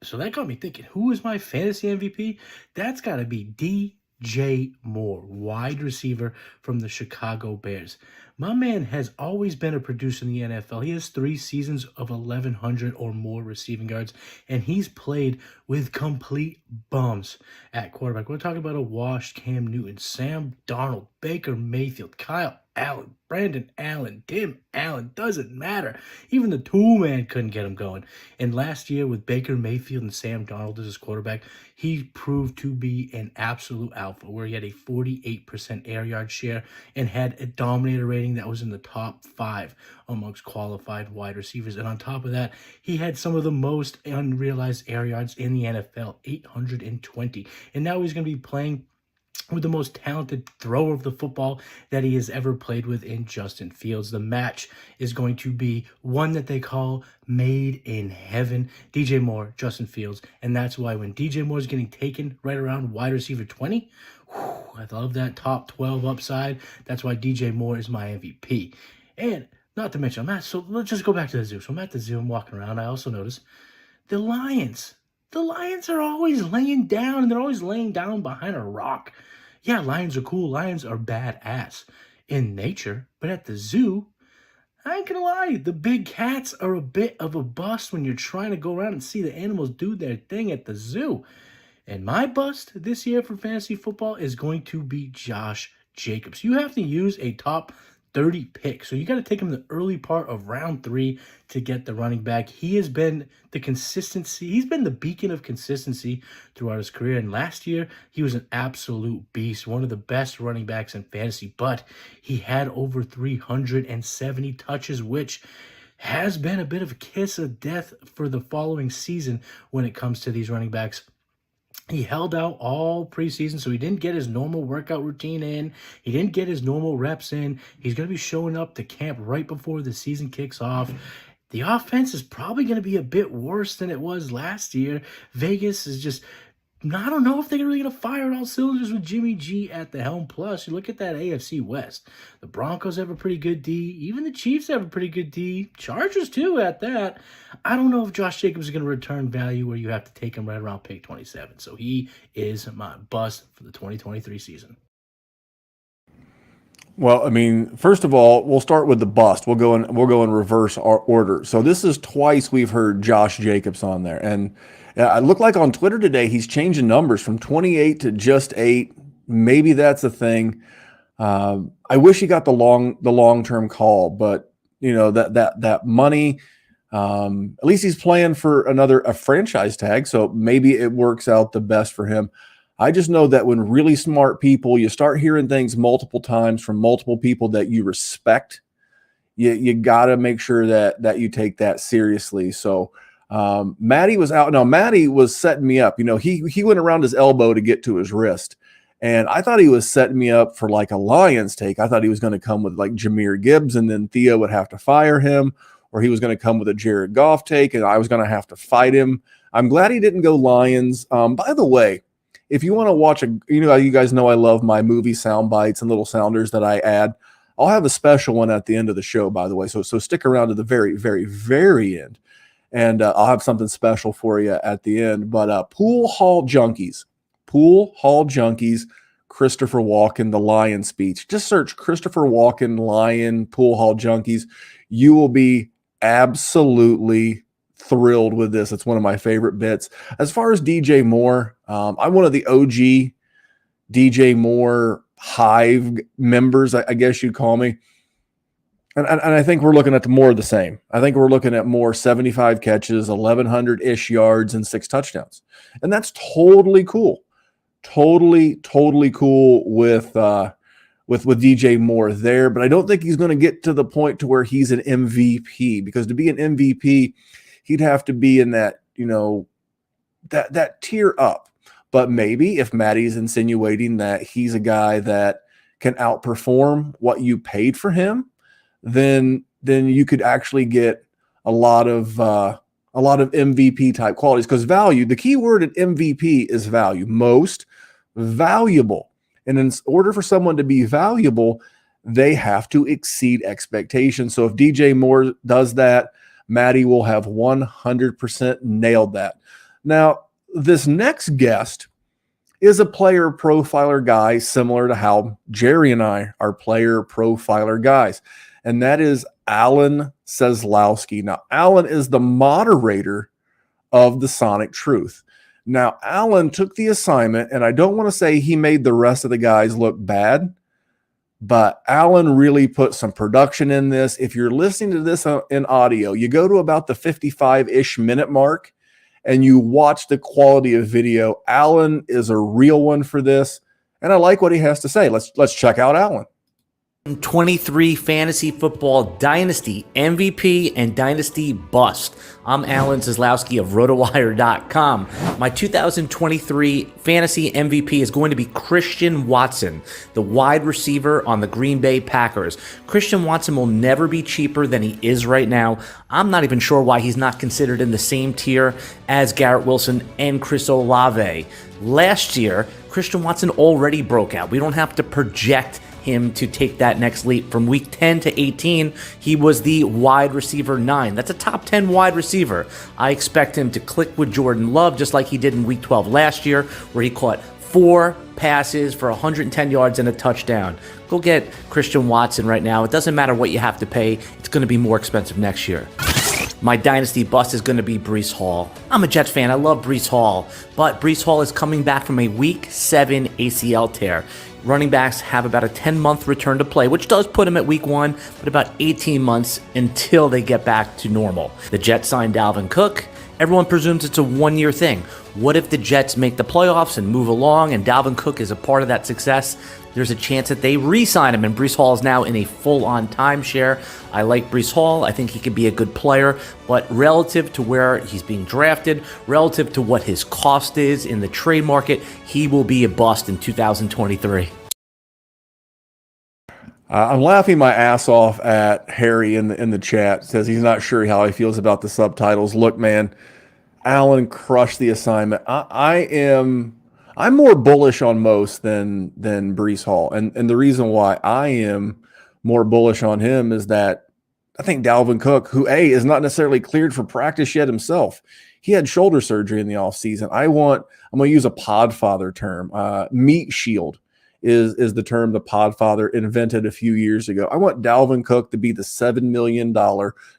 So that got me thinking, who is my fantasy MVP? That's got to be DJ Moore, wide receiver from the Chicago Bears. My man has always been a producer in the NFL. He has 3 seasons of 1,100 or more receiving yards, and he's played with complete bums at quarterback. We're talking about a washed Cam Newton, Sam Darnold, Baker Mayfield, Kyle Allen, Brandon Allen, Tim Allen, doesn't matter. Even the two-man couldn't get him going. And last year with Baker Mayfield and Sam Darnold as his quarterback, he proved to be an absolute alpha, where he had a 48% air yard share and had a dominator rating that was in the top 5 amongst qualified wide receivers. And on top of that, he had some of the most unrealized air yards in the NFL, 820. And now he's going to be playing with the most talented thrower of the football that he has ever played with in Justin Fields. The match is going to be one that they call made in heaven. DJ Moore, Justin Fields. And that's why when DJ Moore is getting taken right around wide receiver 20, I love that top 12 upside. That's why DJ Moore is my MVP. And not to mention, so let's just go back to the zoo. So I'm at the zoo, I'm walking around. I also notice the Lions. The Lions are always laying down, and they're always laying down behind a rock. Yeah, lions are cool. Lions are badass in nature. But at the zoo, I ain't gonna lie, the big cats are a bit of a bust when you're trying to go around and see the animals do their thing at the zoo. And my bust this year for fantasy football is going to be Josh Jacobs. You have to use a top 30 pick. So you got to take him the early part of round 3 to get the running back. He has been the consistency. He's been the beacon of consistency throughout his career. And last year, he was an absolute beast, one of the best running backs in fantasy. But he had over 370 touches, which has been a bit of a kiss of death for the following season when it comes to these running backs. He held out all preseason, so he didn't get his normal workout routine in. He didn't get his normal reps in. He's going to be showing up to camp right before the season kicks off. The offense is probably going to be a bit worse than it was last year. Vegas is just, I don't know if they're really going to fire on all cylinders with Jimmy G at the helm. Plus, you look at that AFC West. The Broncos have a pretty good D. Even the Chiefs have a pretty good D. Chargers, too, at that. I don't know if Josh Jacobs is going to return value where you have to take him right around pick 27. So he is my bust for the 2023 season. Well, I mean, first of all, we'll start with the bust. We'll go in reverse order. So this is twice we've heard Josh Jacobs on there, and it looked like on Twitter today he's changing numbers from 28 to just 8. Maybe that's a thing. I wish he got the long-term call, but that money, at least he's playing for a franchise tag. So maybe it works out the best for him. I just know that when really smart people, you start hearing things multiple times from multiple people that you respect, you got to make sure that you take that seriously. So Matty was out. No, Matty was setting me up. He went around his elbow to get to his wrist. And I thought he was setting me up for like a Lions take. I thought he was going to come with like Jahmyr Gibbs and then Theo would have to fire him, or he was going to come with a Jared Goff take and I was going to have to fight him. I'm glad he didn't go Lions. By the way, if you want to watch you guys know I love my movie sound bites and little sounders that I add. I'll have a special one at the end of the show, by the way. So stick around to the very, very, very end. And I'll have something special for you at the end. But Pool Hall Junkies, Christopher Walken, the Lion speech. Just search Christopher Walken, Lion, Pool Hall Junkies. You will be absolutely thrilled with this. It's one of my favorite bits. As far as DJ Moore, I'm one of the OG DJ Moore Hive members, I guess you'd call me. And I think we're looking at more of the same. I think we're looking at more 75 catches, 1,100-ish yards, and 6 touchdowns. And that's totally cool. Totally cool with DJ Moore there. But I don't think he's going to get to the point to where he's an MVP, because to be an MVP, he'd have to be in that, that tier up. But maybe if Matty's insinuating that he's a guy that can outperform what you paid for him, then you could actually get a lot of MVP type qualities, because value, the key word in MVP is value, most valuable. And in order for someone to be valuable, they have to exceed expectations. So if DJ Moore does that, Matty will have 100% nailed that. Now, this next guest is a player profiler guy, similar to how Jerry and I are player profiler guys. And that is Alan Seslowski. Now, Alan is the moderator of the Sonic Truth. Now, Alan took the assignment, and I don't want to say he made the rest of the guys look bad, but Alan really put some production in this. If you're listening to this in audio, you go to about the 55-ish minute mark, and you watch the quality of video. Alan is a real one for this, and I like what he has to say. Let's check out Alan. 23 Fantasy Football Dynasty MVP and Dynasty Bust. I'm Alan Seslowski of RotoWire.com. My 2023 Fantasy MVP is going to be Christian Watson, the wide receiver on the Green Bay Packers. Christian Watson will never be cheaper than he is right now. I'm not even sure why he's not considered in the same tier as Garrett Wilson and Chris Olave. Last year, Christian Watson already broke out. We don't have to project him to take that next leap. From week 10 to 18, he was the wide receiver 9. That's a top 10 wide receiver. I expect him to click with Jordan Love, just like he did in week 12 last year, where he caught 4 passes for 110 yards and a touchdown. Go get Christian Watson right now. It doesn't matter what you have to pay. It's going to be more expensive next year. My dynasty bust is going to be Breece Hall. I'm a Jets fan. I love Breece Hall. But Breece Hall is coming back from a week 7 ACL tear. Running backs have about a 10-month return to play, which does put them at week 1, but about 18 months until they get back to normal. The Jets signed Dalvin Cook. Everyone presumes it's a 1-year thing. What if the Jets make the playoffs and move along and Dalvin Cook is a part of that success? There's a chance that they re-sign him, and Breece Hall is now in a full-on timeshare. I like Breece Hall. I think he could be a good player, but relative to where he's being drafted, relative to what his cost is in the trade market, he will be a bust in 2023. I'm laughing my ass off at Harry in the chat. Says he's not sure how he feels about the subtitles. Look, man, Alan crushed the assignment. I'm more bullish on most than Breece Hall. And the reason why I am more bullish on him is that I think Dalvin Cook, who is not necessarily cleared for practice yet himself, he had shoulder surgery in the offseason. I'm going to use a Podfather term. Meat shield is the term the Podfather invented a few years ago. I want Dalvin Cook to be the $7 million,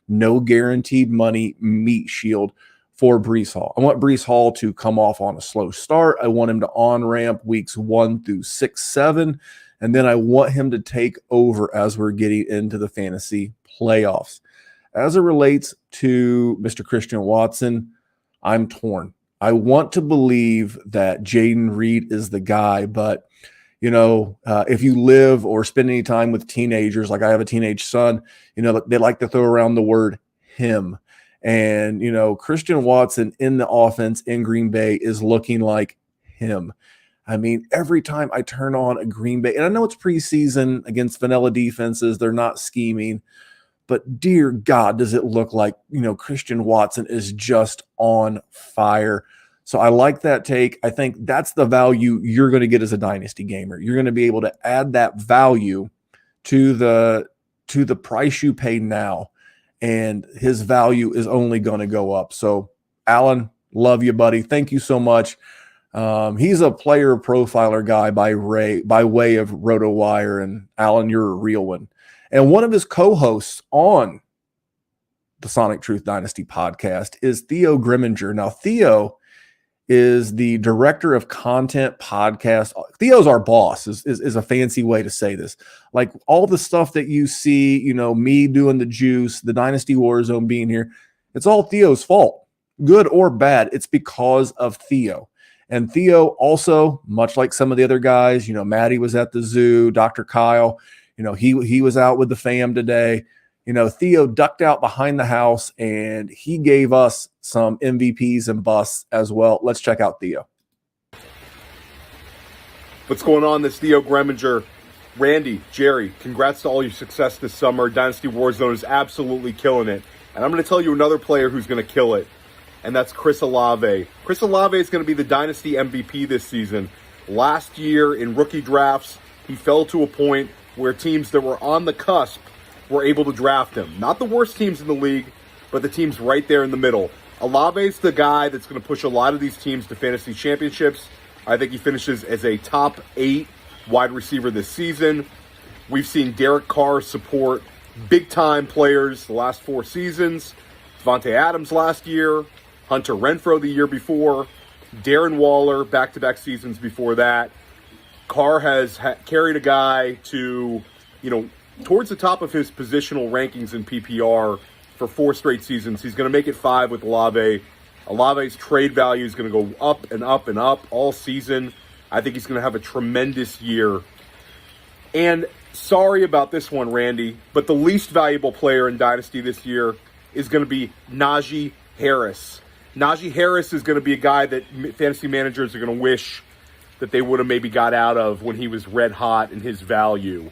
no guaranteed money meat shield for Breece Hall. I want Breece Hall to come off on a slow start. I want him to on-ramp weeks 1 through 6, 7, And then I want him to take over as we're getting into the fantasy playoffs. As it relates to Mr. Christian Watson, I'm torn. I want to believe that Jaden Reed is the guy, but if you live or spend any time with teenagers, like I have a teenage son, they like to throw around the word him. And, Christian Watson in the offense in Green Bay is looking like him. I mean, every time I turn on a Green Bay, and I know it's preseason against vanilla defenses, they're not scheming, but dear God, does it look like, Christian Watson is just on fire. So I like that take. I think that's the value you're going to get as a dynasty gamer. You're going to be able to add that value to the price you pay now, and his value is only going to go up. So Alan, love you, buddy. Thank you so much. He's a player profiler guy by way of RotoWire, and Alan, you're a real one. And one of his co-hosts on the Sonic Truth Dynasty podcast is Theo Grimminger. Now, Theo is the director of content podcast. Theo's our boss is a fancy way to say this. Like all the stuff that you see, me doing the juice, the Dynasty Warzone being here, it's all Theo's fault, good or bad. It's because of Theo. And Theo also, much like some of the other guys, Maddie was at the zoo, Dr. Kyle, he was out with the fam today. Theo ducked out behind the house and he gave us some MVPs and busts as well. Let's check out Theo. What's going on? This Theo Grimminger. Randy, Jerry, congrats to all your success this summer. Dynasty Warzone is absolutely killing it. And I'm going to tell you another player who's going to kill it, and that's Chris Olave. Chris Olave is going to be the Dynasty MVP this season. Last year in rookie drafts, he fell to a point where teams that were on the cusp were able to draft him. Not the worst teams in the league, but the teams right there in the middle. Olave's the guy that's going to push a lot of these teams to fantasy championships. I think he finishes as a top 8 wide receiver this season. We've seen Derek Carr support big-time players the last 4 seasons. Devontae Adams last year, Hunter Renfrow the year before, Darren Waller back-to-back seasons before that. Carr has carried a guy to, towards the top of his positional rankings in PPR for 4 straight seasons. He's going to make it 5 with Olave. Olave's trade value is going to go up and up and up all season. I think he's going to have a tremendous year. And sorry about this one, Randy, but the least valuable player in Dynasty this year is going to be Najee Harris. Najee Harris is going to be a guy that fantasy managers are going to wish that they would have maybe got out of when he was red hot in his value.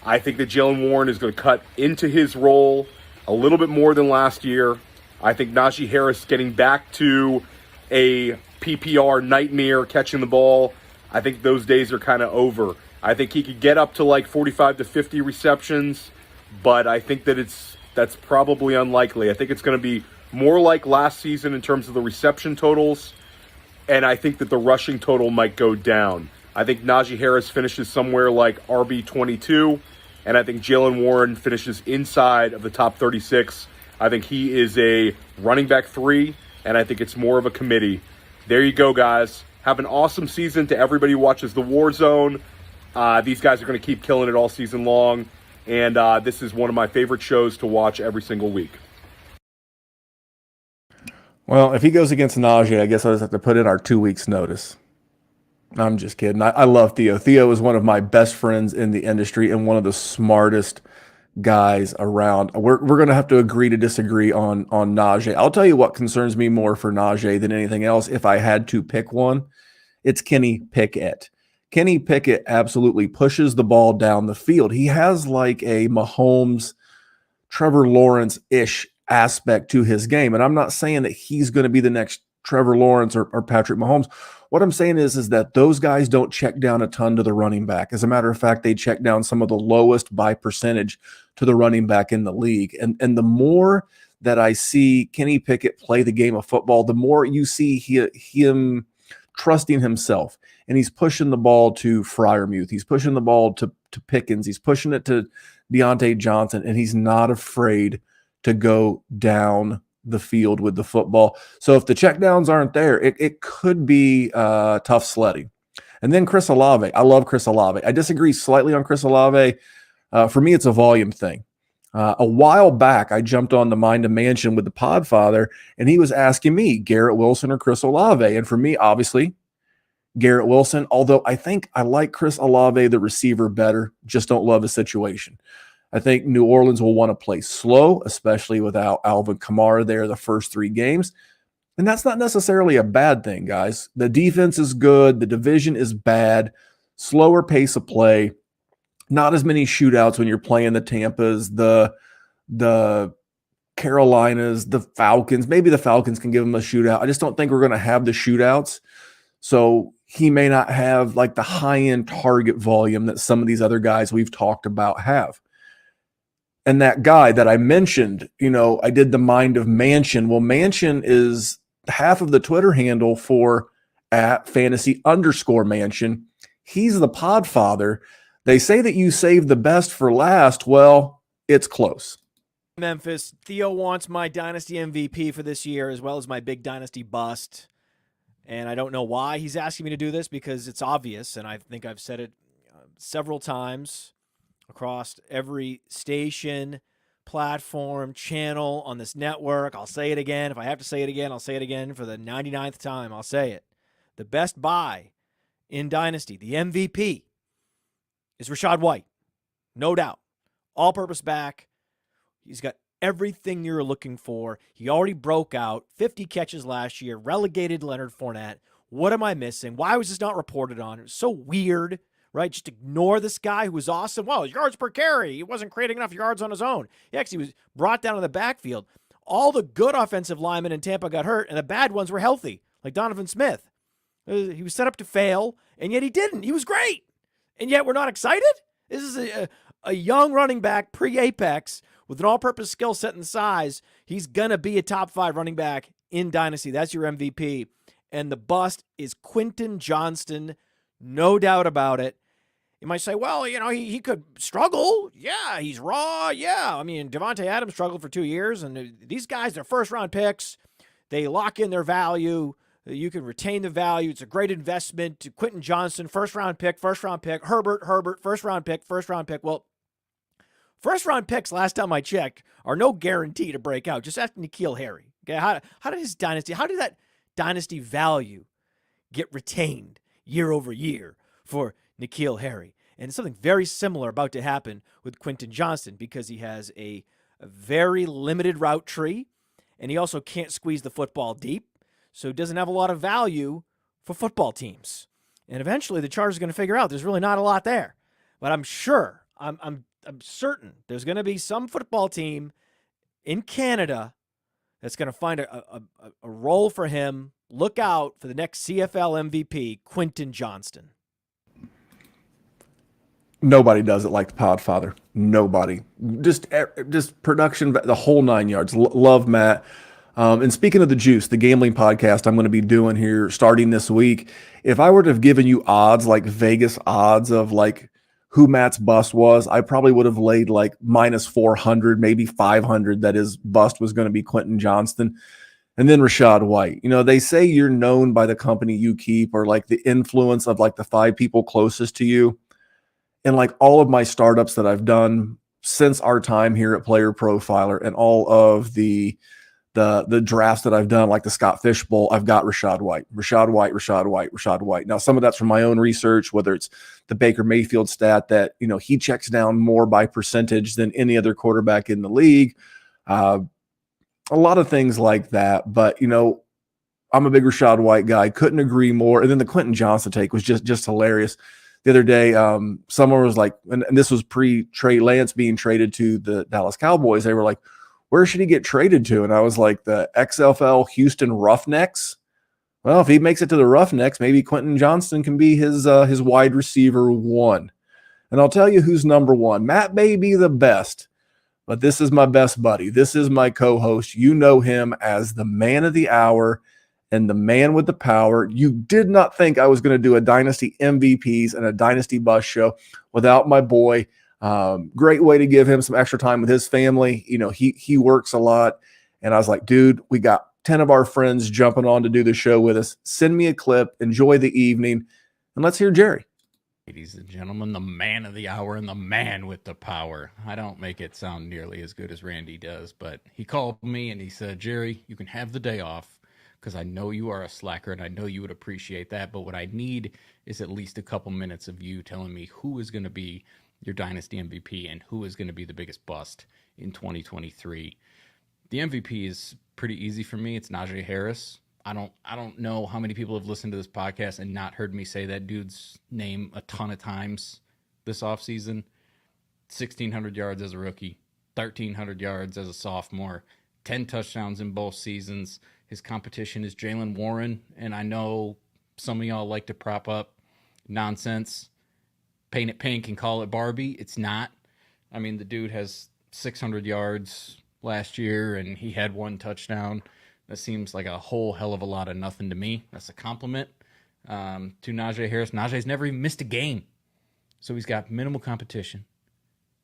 I think that Jalen Warren is going to cut into his role a little bit more than last year. I think Najee Harris getting back to a PPR nightmare catching the ball, I think those days are kind of over. I think he could get up to like 45 to 50 receptions, but I think that that's probably unlikely. I think it's going to be more like last season in terms of the reception totals, and I think that the rushing total might go down. I think Najee Harris finishes somewhere like RB22, and I think Jalen Warren finishes inside of the top 36. I think he is a running back 3, and I think it's more of a committee. There you go, guys. Have an awesome season to everybody who watches the Warzone. These guys are going to keep killing it all season long, and this is one of my favorite shows to watch every single week. Well, if he goes against Najee, I guess I'll just have to put in our 2 weeks notice. I'm just kidding. I love Theo. Theo is one of my best friends in the industry and one of the smartest guys around. We're going to have to agree to disagree on Najee. I'll tell you what concerns me more for Najee than anything else. If I had to pick one, it's Kenny Pickett. Kenny Pickett absolutely pushes the ball down the field. He has like a Mahomes, Trevor Lawrence-ish aspect to his game. And I'm not saying that he's going to be the next Trevor Lawrence or Patrick Mahomes. What I'm saying is that those guys don't check down a ton to the running back. As a matter of fact, they check down some of the lowest by percentage to the running back in the league. And the more that I see Kenny Pickett play the game of football, the more you see him trusting himself. And he's pushing the ball to Freiermuth. He's pushing the ball to Pickens. He's pushing it to Deontay Johnson. And he's not afraid to go down the field with the football. So if the checkdowns aren't there, it could be tough sledding. And then Chris Olave. I love Chris Olave. I disagree slightly on Chris Olave. For me, it's a volume thing. A while back, I jumped on the Mind of Mansion with the Podfather, and he was asking me, Garrett Wilson or Chris Olave. And for me, obviously, Garrett Wilson, although I think I like Chris Olave, the receiver, better. Just don't love the situation. I think New Orleans will want to play slow, especially without Alvin Kamara there the first 3 games. And that's not necessarily a bad thing, guys. The defense is good. The division is bad. Slower pace of play. Not as many shootouts when you're playing the Tampas, the Carolinas, the Falcons. Maybe the Falcons can give them a shootout. I just don't think we're going to have the shootouts. So he may not have like the high-end target volume that some of these other guys we've talked about have. And that guy that I mentioned, I did the Mind of Mansion. Well, Mansion is half of the Twitter handle for @fantasy_mansion. He's the Podfather. They say that you save the best for last. Well, it's close. Memphis, Theo wants my Dynasty MVP for this year as well as my big Dynasty bust. And I don't know why he's asking me to do this because it's obvious, and I think I've said it several times across every station, platform, channel on this network. I'll say it again. If I have to say it again, I'll say it again for the 99th time. I'll say it. The best buy in Dynasty, the MVP, is Rachaad White. No doubt. All-purpose back. He's got everything you're looking for. He already broke out. 50 catches last year. Relegated Leonard Fournette. What am I missing? Why was this not reported on? It was so weird, right? Just ignore this guy who was awesome. Well, yards per carry. He wasn't creating enough yards on his own. He actually was brought down in the backfield. All the good offensive linemen in Tampa got hurt, and the bad ones were healthy, like Donovan Smith. He was set up to fail, and yet he didn't. He was great. And yet we're not excited? This is a young running back pre-Apex with an all-purpose skill set and size. He's going to be a top 5 running back in Dynasty. That's your MVP. And the bust is Quentin Johnston. No doubt about it. You might say, well, he could struggle. Yeah, he's raw. Yeah. I mean, Devontae Adams struggled for 2 years. And these guys, they're first-round picks. They lock in their value. You can retain the value. It's a great investment. Quentin Johnston, first-round pick. Herbert, first-round pick. Well, first-round picks, last time I checked, are no guarantee to break out. Just ask N'Keal Harry. Okay, how did that dynasty value get retained year over year for N'Keal Harry? And something very similar about to happen with Quentin Johnston because he has a very limited route tree, and he also can't squeeze the football deep, so he doesn't have a lot of value for football teams. And eventually the Chargers are going to figure out there's really not a lot there. But I'm sure, I'm certain there's going to be some football team in Canada that's going to find a role for him. Look out for the next CFL MVP, Quentin Johnston. Nobody does it like the Podfather. Nobody. Just production, the whole 9 yards. Love Matt. And speaking of the juice, the gambling podcast I'm going to be doing here starting this week, if I were to have given you odds, like Vegas odds of like who Matt's bust was, I probably would have laid like minus 400, maybe 500 that his bust was going to be Quentin Johnston. And then Rachaad White. They say you're known by the company you keep or like the influence of like the 5 people closest to you. And like all of my startups that I've done since our time here at Player Profiler and all of the drafts that I've done, like the Scott Fish Bowl, I've got Rachaad White. Now, some of that's from my own research, whether it's the Baker Mayfield stat that, he checks down more by percentage than any other quarterback in the league. A lot of things like that. But, I'm a big Rachaad White guy. Couldn't agree more. And then the Quentin Johnston take was just hilarious. The other day, someone was like, and this was pre-Trey Lance being traded to the Dallas Cowboys. They were like, where should he get traded to? And I was like, the XFL Houston Roughnecks. Well, if he makes it to the Roughnecks, maybe Quentin Johnston can be his wide receiver 1. And I'll tell you who's number 1. Matt may be the best, but this is my best buddy. This is my co-host. You know him as the man of the hour and the man with the power. You did not think I was going to do a Dynasty MVPs and a Dynasty Bus show without my boy. Great way to give him some extra time with his family. He works a lot. And I was like, dude, we got 10 of our friends jumping on to do the show with us. Send me a clip. Enjoy the evening. And let's hear Jerry. Ladies and gentlemen, the man of the hour and the man with the power. I don't make it sound nearly as good as Randy does, but he called me and he said, Jerry, you can have the day off because I know you are a slacker and I know you would appreciate that. But what I need is at least a couple minutes of you telling me who is going to be your Dynasty MVP and who is going to be the biggest bust in 2023. The MVP is pretty easy for me. It's Najee Harris. I don't know how many people have listened to this podcast and not heard me say that dude's name a ton of times this offseason. 1,600 yards as a rookie, 1,300 yards as a sophomore, 10 touchdowns in both seasons. His competition is Jaylen Warren, and I know some of y'all like to prop up nonsense. Paint it pink and call it Barbie. It's not. I mean, the dude has 600 yards last year, and he had 1 touchdown. That seems like a whole hell of a lot of nothing to me. That's a compliment to Najee Harris. Najee's never even missed a game. So he's got minimal competition.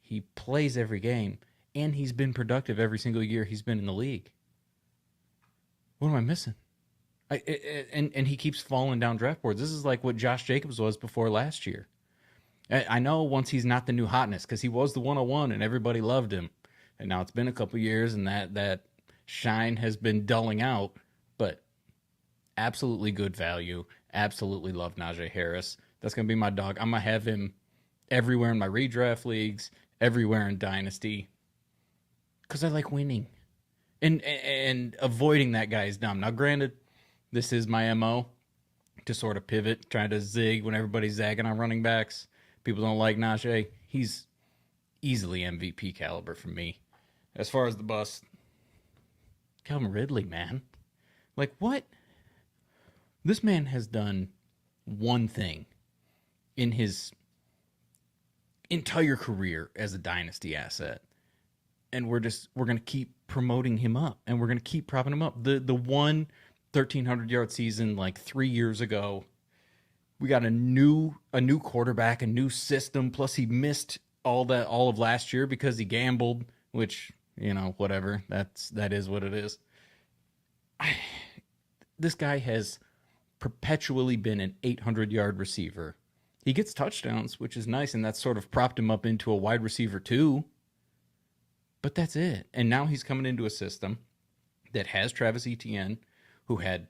He plays every game, and he's been productive every single year he's been in the league. What am I missing? And he keeps falling down draft boards. This is like what Josh Jacobs was before last year. I know once he's not the new hotness because he was the 101 and everybody loved him. And now it's been a couple years and that shine has been dulling out, but absolutely good value. Absolutely love Najee Harris. That's going to be my dog. I'm going to have him everywhere in my redraft leagues, everywhere in Dynasty, because I like winning. And avoiding that guy is dumb. Now, granted, this is my MO to sort of pivot, trying to zig when everybody's zagging on running backs. People don't like Najee. He's easily MVP caliber for me. As far as the bust, Calvin Ridley, man. Like, what? This man has done one thing in his entire career as a dynasty asset. And we're going to keep promoting him up. And we're going to keep propping him up. The one 1,300-yard season like 3 years ago, we got a new quarterback, a new system. Plus, he missed all of last year because he gambled, which, you know, whatever. That is what it is. This guy has perpetually been an 800-yard receiver. He gets touchdowns, which is nice, and that's sort of propped him up into a wide receiver too. But that's it. And now he's coming into a system that has Travis Etienne, who had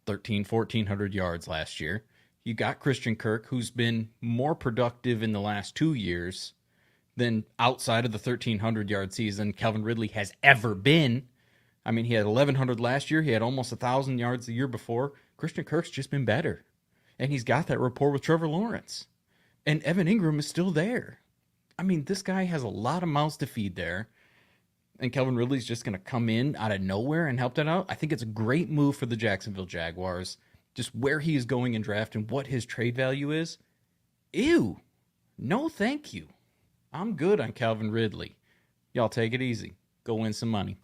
1,400 yards last year. You got Christian Kirk, who's been more productive in the last 2 years than outside of the 1,300-yard season Calvin Ridley has ever been. I mean, he had 1,100 last year. He had almost 1,000 yards the year before. Christian Kirk's just been better. And he's got that rapport with Trevor Lawrence. And Evan Ingram is still there. I mean, this guy has a lot of mouths to feed there. And Calvin Ridley's just going to come in out of nowhere and help that out. I think it's a great move for the Jacksonville Jaguars. Just where he is going in draft and what his trade value is. Ew. No, thank you. I'm good on Calvin Ridley. Y'all take it easy. Go win some money.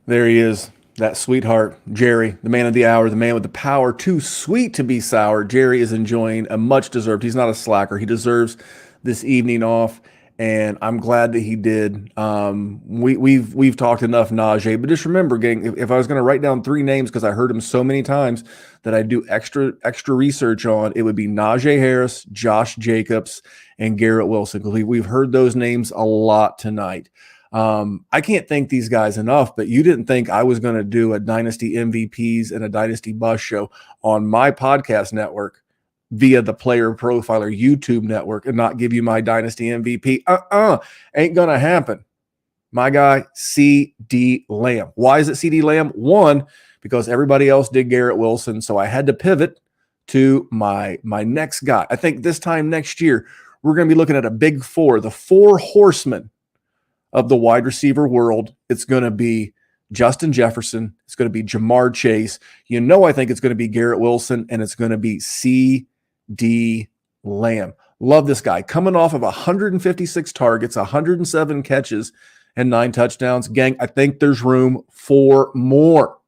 There he is, that sweetheart, Jerry, the man of the hour, the man with the power, too sweet to be sour. Jerry is enjoying a much-deserved, he's not a slacker, he deserves this evening off, and I'm glad that he did. We've talked enough Najee, but just remember, gang, if I was going to write down 3 names, because I heard him so many times that I do extra research on, it would be Najee Harris, Josh Jacobs, and Garrett Wilson, because we've heard those names a lot tonight. I can't thank these guys enough, but you didn't think I was going to do a Dynasty MVPs and a Dynasty Bus show on my podcast network via the Player Profiler YouTube network and not give you my Dynasty MVP. Ain't going to happen. My guy, CD Lamb. Why is it CD Lamb? 1, because everybody else did Garrett Wilson, so I had to pivot to my next guy. I think this time next year, we're going to be looking at a big 4, the 4 horsemen of the wide receiver world. It's going to be Justin Jefferson. It's going to be Jamar Chase. You know, I think it's going to be Garrett Wilson, and it's going to be CD Lamb. Love this guy. Coming off of 156 targets, 107 catches, and 9 touchdowns. Gang, I think there's room for more.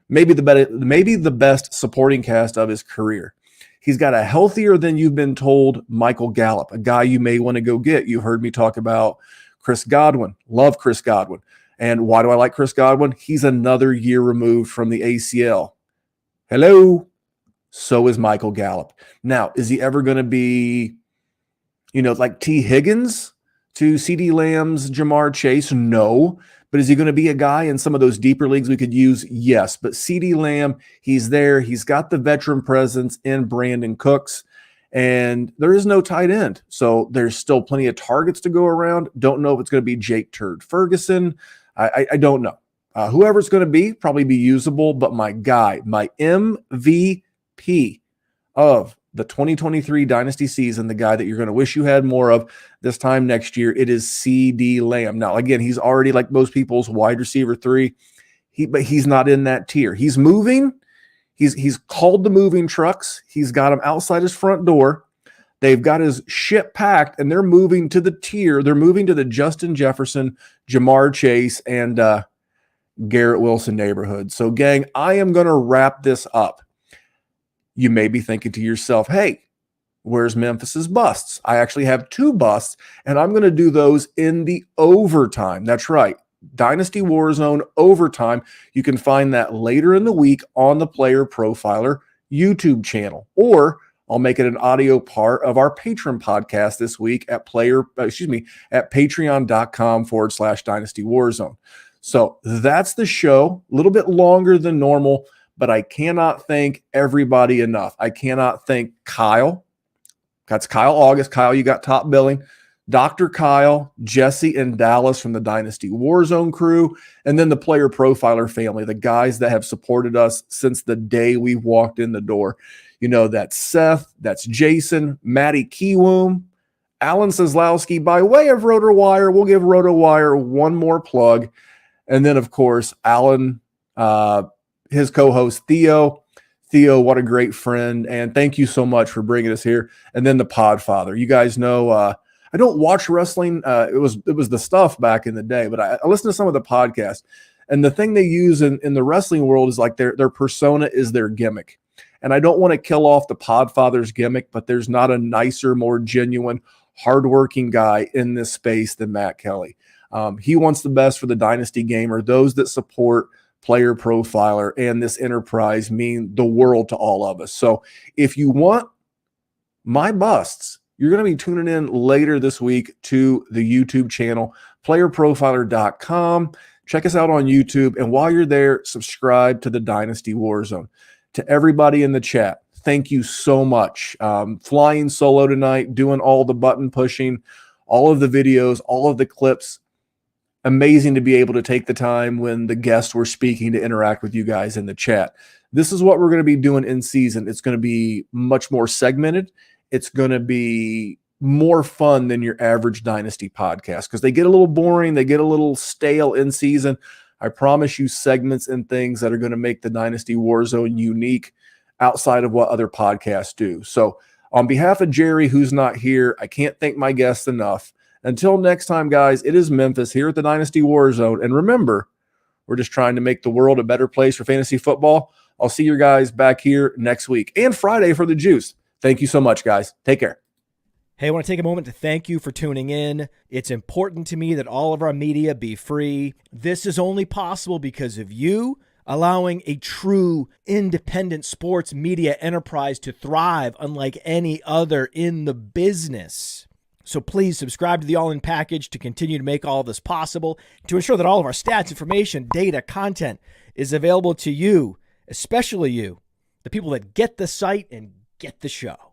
Maybe the best supporting cast of his career. He's got a healthier than you've been told Michael Gallup, a guy you may want to go get. You heard me talk about Chris Godwin. Love Chris Godwin. And why do I like Chris Godwin? He's another year removed from the ACL. Hello. So is Michael Gallup. Now, is he ever going to be, like T. Higgins to CeeDee Lamb's Jamar Chase? No. But is he going to be a guy in some of those deeper leagues we could use? Yes. But CeeDee Lamb, he's there. He's got the veteran presence in Brandon Cooks. And there is no tight end. So there's still plenty of targets to go around. Don't know if it's going to be Jake Turd Ferguson. I don't know. Whoever's going to be, probably be usable. But my guy, my MVP of the 2023 Dynasty season, the guy that you're going to wish you had more of this time next year, it is CeeDee Lamb. Now, again, he's already, like most people's, wide receiver 3. But he's not in that tier. He's moving. He's called the moving trucks. He's got them outside his front door. They've got his shit packed, and they're moving to the tier. They're moving to the Justin Jefferson, Jamar Chase, and Garrett Wilson neighborhood. So, gang, I am going to wrap this up. You may be thinking to yourself, hey, where's Memphis's busts? I actually have 2 busts, and I'm going to do those in the overtime. That's right. Dynasty Warzone overtime. You can find that later in the week on the Player Profiler YouTube channel, or I'll make it an audio part of our Patreon podcast this week at patreon.com/Dynasty Warzone. So that's the show. A little bit longer than normal, but I cannot thank everybody enough. I cannot thank Kyle. That's Kyle August. Kyle, you got top billing. Dr. Kyle, Jesse, and Dallas from the Dynasty Warzone crew, and then the Player Profiler family, the guys that have supported us since the day we walked in the door. That's Seth, that's Jason, Matty Kiwoom, Alan Seslowski by way of RotoWire. We'll give RotoWire one more plug. And then, of course, Alan, his co-host Theo. Theo, what a great friend. And thank you so much for bringing us here. And then the Podfather. You guys know I don't watch wrestling. It was the stuff back in the day, but I listen to some of the podcasts. And the thing they use in the wrestling world is like their persona is their gimmick. And I don't want to kill off the Podfather's gimmick, but there's not a nicer, more genuine, hardworking guy in this space than Matt Kelly. He wants the best for the Dynasty gamer. Those that support Player Profiler and this enterprise mean the world to all of us. So if you want my busts, you're going to be tuning in later this week to the YouTube channel, playerprofiler.com. Check us out on YouTube. And while you're there, subscribe to the Dynasty Warzone. To everybody in the chat, thank you so much. Flying solo tonight, doing all the button pushing, all of the videos, all of the clips. Amazing to be able to take the time when the guests were speaking to interact with you guys in the chat. This is what we're going to be doing in season. It's going to be much more segmented. It's going to be more fun than your average Dynasty podcast because they get a little boring. They get a little stale in season. I promise you segments and things that are going to make the Dynasty Warzone unique outside of what other podcasts do. So on behalf of Jerry, who's not here, I can't thank my guests enough. Until next time, guys, it is Memphis here at the Dynasty Warzone. And remember, we're just trying to make the world a better place for fantasy football. I'll see you guys back here next week and Friday for the Juice. Thank you so much, guys. Take care. Hey, I want to take a moment to thank you for tuning in. It's important to me that all of our media be free. This is only possible because of you allowing a true independent sports media enterprise to thrive unlike any other in the business. So please subscribe to the All In Package to continue to make all of this possible, to ensure that all of our stats, information, data, content is available to you, especially you, the people that get the site and get the show.